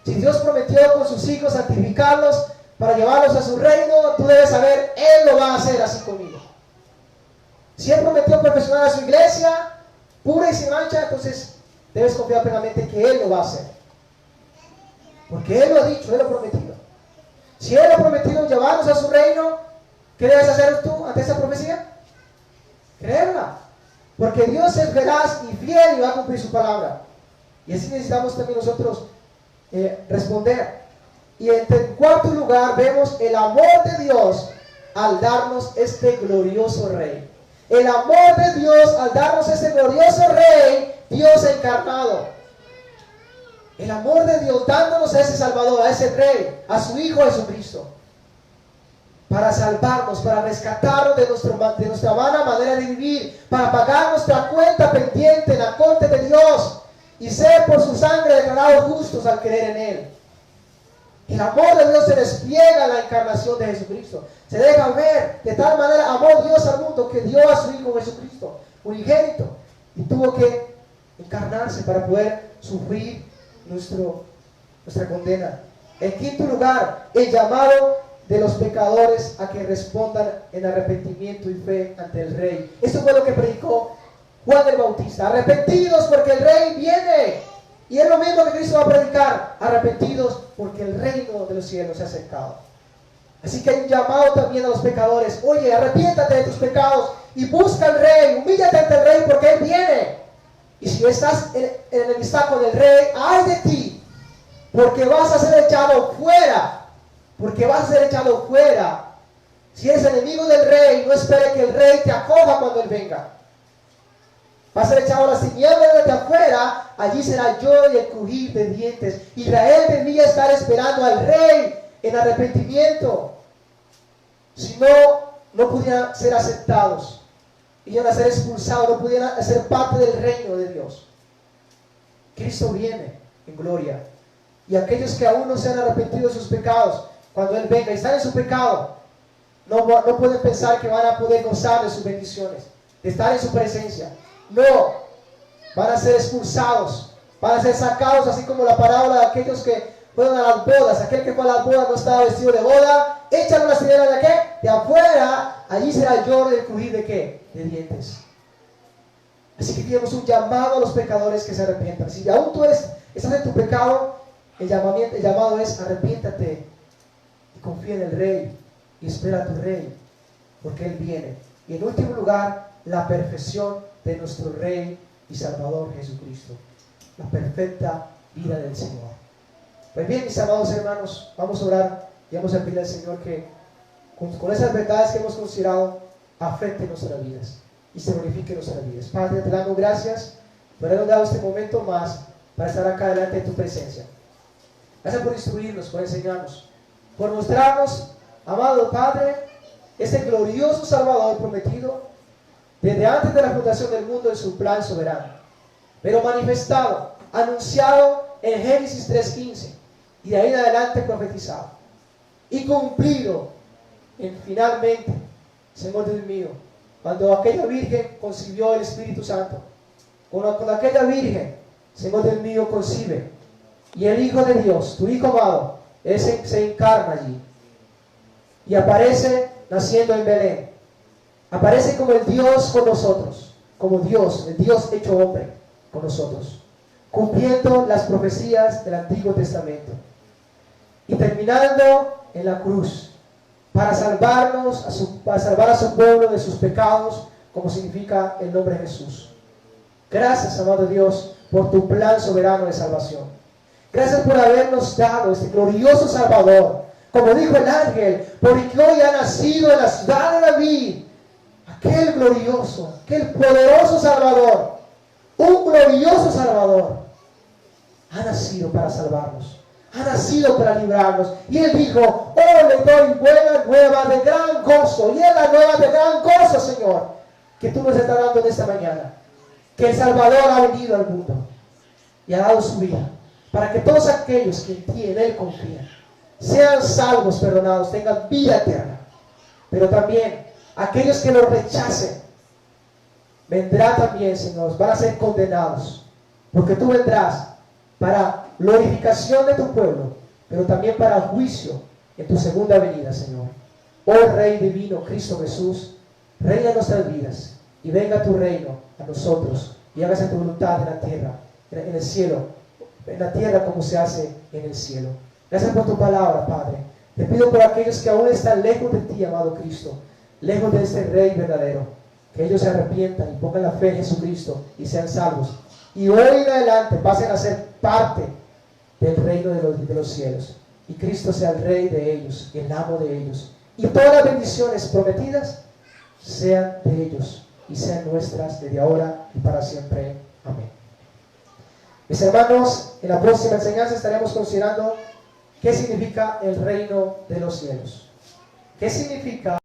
Si Dios prometió con sus hijos santificarlos para llevarlos a su reino, tú debes saber, Él lo va a hacer así conmigo. Si Él prometió perfeccionar a su iglesia, pura y sin mancha, entonces debes confiar plenamente que Él lo va a hacer. Porque Él lo ha dicho, Él lo ha prometido. Si Él ha prometido llevarnos a su reino, ¿qué debes hacer tú ante esa profecía? Creerla. Porque Dios es veraz y fiel y va a cumplir su palabra. Y así necesitamos también nosotros responder. Y en cuarto lugar vemos el amor de Dios al darnos este glorioso Rey. El amor de Dios al darnos este glorioso Rey, Dios encarnado. El amor de Dios dándonos a ese Salvador, a ese Rey, a su Hijo Jesucristo, para salvarnos, para rescatarnos de nuestra vana manera de vivir, para pagar nuestra cuenta pendiente en la corte de Dios y ser por su sangre declarados justos al creer en Él. El amor de Dios se despliega en la encarnación de Jesucristo. Se deja ver. De tal manera amó Dios al mundo que dio a su Hijo Jesucristo, unigénito, y tuvo que encarnarse para poder sufrir nuestra condena. En quinto lugar, el llamado de los pecadores a que respondan en arrepentimiento y fe ante el Rey. Esto fue lo que predicó Juan el Bautista. Arrepentidos porque el Rey viene. Y es lo mismo que Cristo va a predicar. Arrepentidos porque el reino de los cielos se ha acercado. Así que hay un llamado también a los pecadores. Oye, arrepiéntate de tus pecados y busca al Rey. Humíllate ante el Rey porque Él viene. Y si estás en enemistad con el Rey, ¡ay de ti! Porque vas a ser echado fuera. Porque vas a ser echado fuera. Si eres enemigo del Rey, no espere que el Rey te acoja cuando Él venga. Va a ser echado a las tinieblas desde afuera, allí será lloro y el crujir de dientes. Israel debía estar esperando al Rey en arrepentimiento. Si no, no pudieran ser aceptados. Iban a ser expulsados, no pudieran ser parte del reino de Dios. Cristo viene en gloria. Y aquellos que aún no se han arrepentido de sus pecados, cuando Él venga y están en su pecado, no pueden pensar que van a poder gozar de sus bendiciones, de estar en su presencia. No, van a ser expulsados, van a ser sacados, así como la parábola de aquellos que fueron a las bodas. Aquel que fue a las bodas no estaba vestido de boda, échalo a las tinieblas de qué, de afuera, allí será el lloro y el crujir de qué, de dientes. Así que tenemos un llamado a los pecadores que se arrepientan. Si aún tú estás en tu pecado, el llamado es arrepiéntate y confía en el Rey y espera a tu Rey, porque Él viene. Y en último lugar, la perfección de nuestro Rey y Salvador Jesucristo, la perfecta vida del Señor. Pues bien, mis amados hermanos, vamos a orar y vamos a pedirle al Señor que con esas verdades que hemos considerado afecte nuestras vidas y se glorifique nuestras vidas. Padre, te damos gracias por habernos dado este momento más para estar acá delante de tu presencia. Gracias por instruirnos, por enseñarnos, por mostrarnos, amado Padre, ese glorioso Salvador prometido desde antes de la fundación del mundo en su plan soberano, pero manifestado, anunciado en Génesis 3:15 y de ahí en adelante profetizado y cumplido finalmente, Señor Dios mío, cuando aquella virgen concibió el Espíritu Santo, cuando aquella virgen, Señor Dios mío, concibe y el Hijo de Dios, tu Hijo amado, ese se encarna allí y aparece naciendo en Belén, aparece como el Dios con nosotros, como Dios, el Dios hecho hombre con nosotros, cumpliendo las profecías del Antiguo Testamento y terminando en la cruz para salvarnos, para salvar a su pueblo de sus pecados, como significa el nombre de Jesús. Gracias, amado Dios, por tu plan soberano de salvación. Gracias por habernos dado este glorioso Salvador, como dijo el ángel, porque hoy ha nacido en la ciudad de David aquel glorioso, aquel poderoso Salvador, un glorioso Salvador. Ha nacido para salvarnos, ha nacido para librarnos. Y Él dijo, oh, le doy buena nueva de gran gozo. Y es la nueva de gran gozo, Señor, que tú nos estás dando en esta mañana. Que el Salvador ha venido al mundo y ha dado su vida, para que todos aquellos que en ti, en Él confían, sean salvos, perdonados, tengan vida eterna. Pero también aquellos que lo rechacen, vendrá también, Señor, van a ser condenados, porque tú vendrás para glorificación de tu pueblo, pero también para juicio en tu segunda venida, Señor. Oh Rey divino, Cristo Jesús, reina en nuestras vidas, y venga tu reino a nosotros, y hágase tu voluntad en la tierra, en el cielo, en la tierra como se hace en el cielo. Gracias por tu palabra, Padre. Te pido por aquellos que aún están lejos de ti, amado Cristo, lejos de este Rey verdadero, que ellos se arrepientan y pongan la fe en Jesucristo y sean salvos. Y hoy en adelante pasen a ser parte del reino de los cielos. Y Cristo sea el Rey de ellos, el amo de ellos. Y todas las bendiciones prometidas sean de ellos y sean nuestras desde ahora y para siempre. Amén. Mis hermanos, en la próxima enseñanza estaremos considerando qué significa el reino de los cielos. ¿Qué significa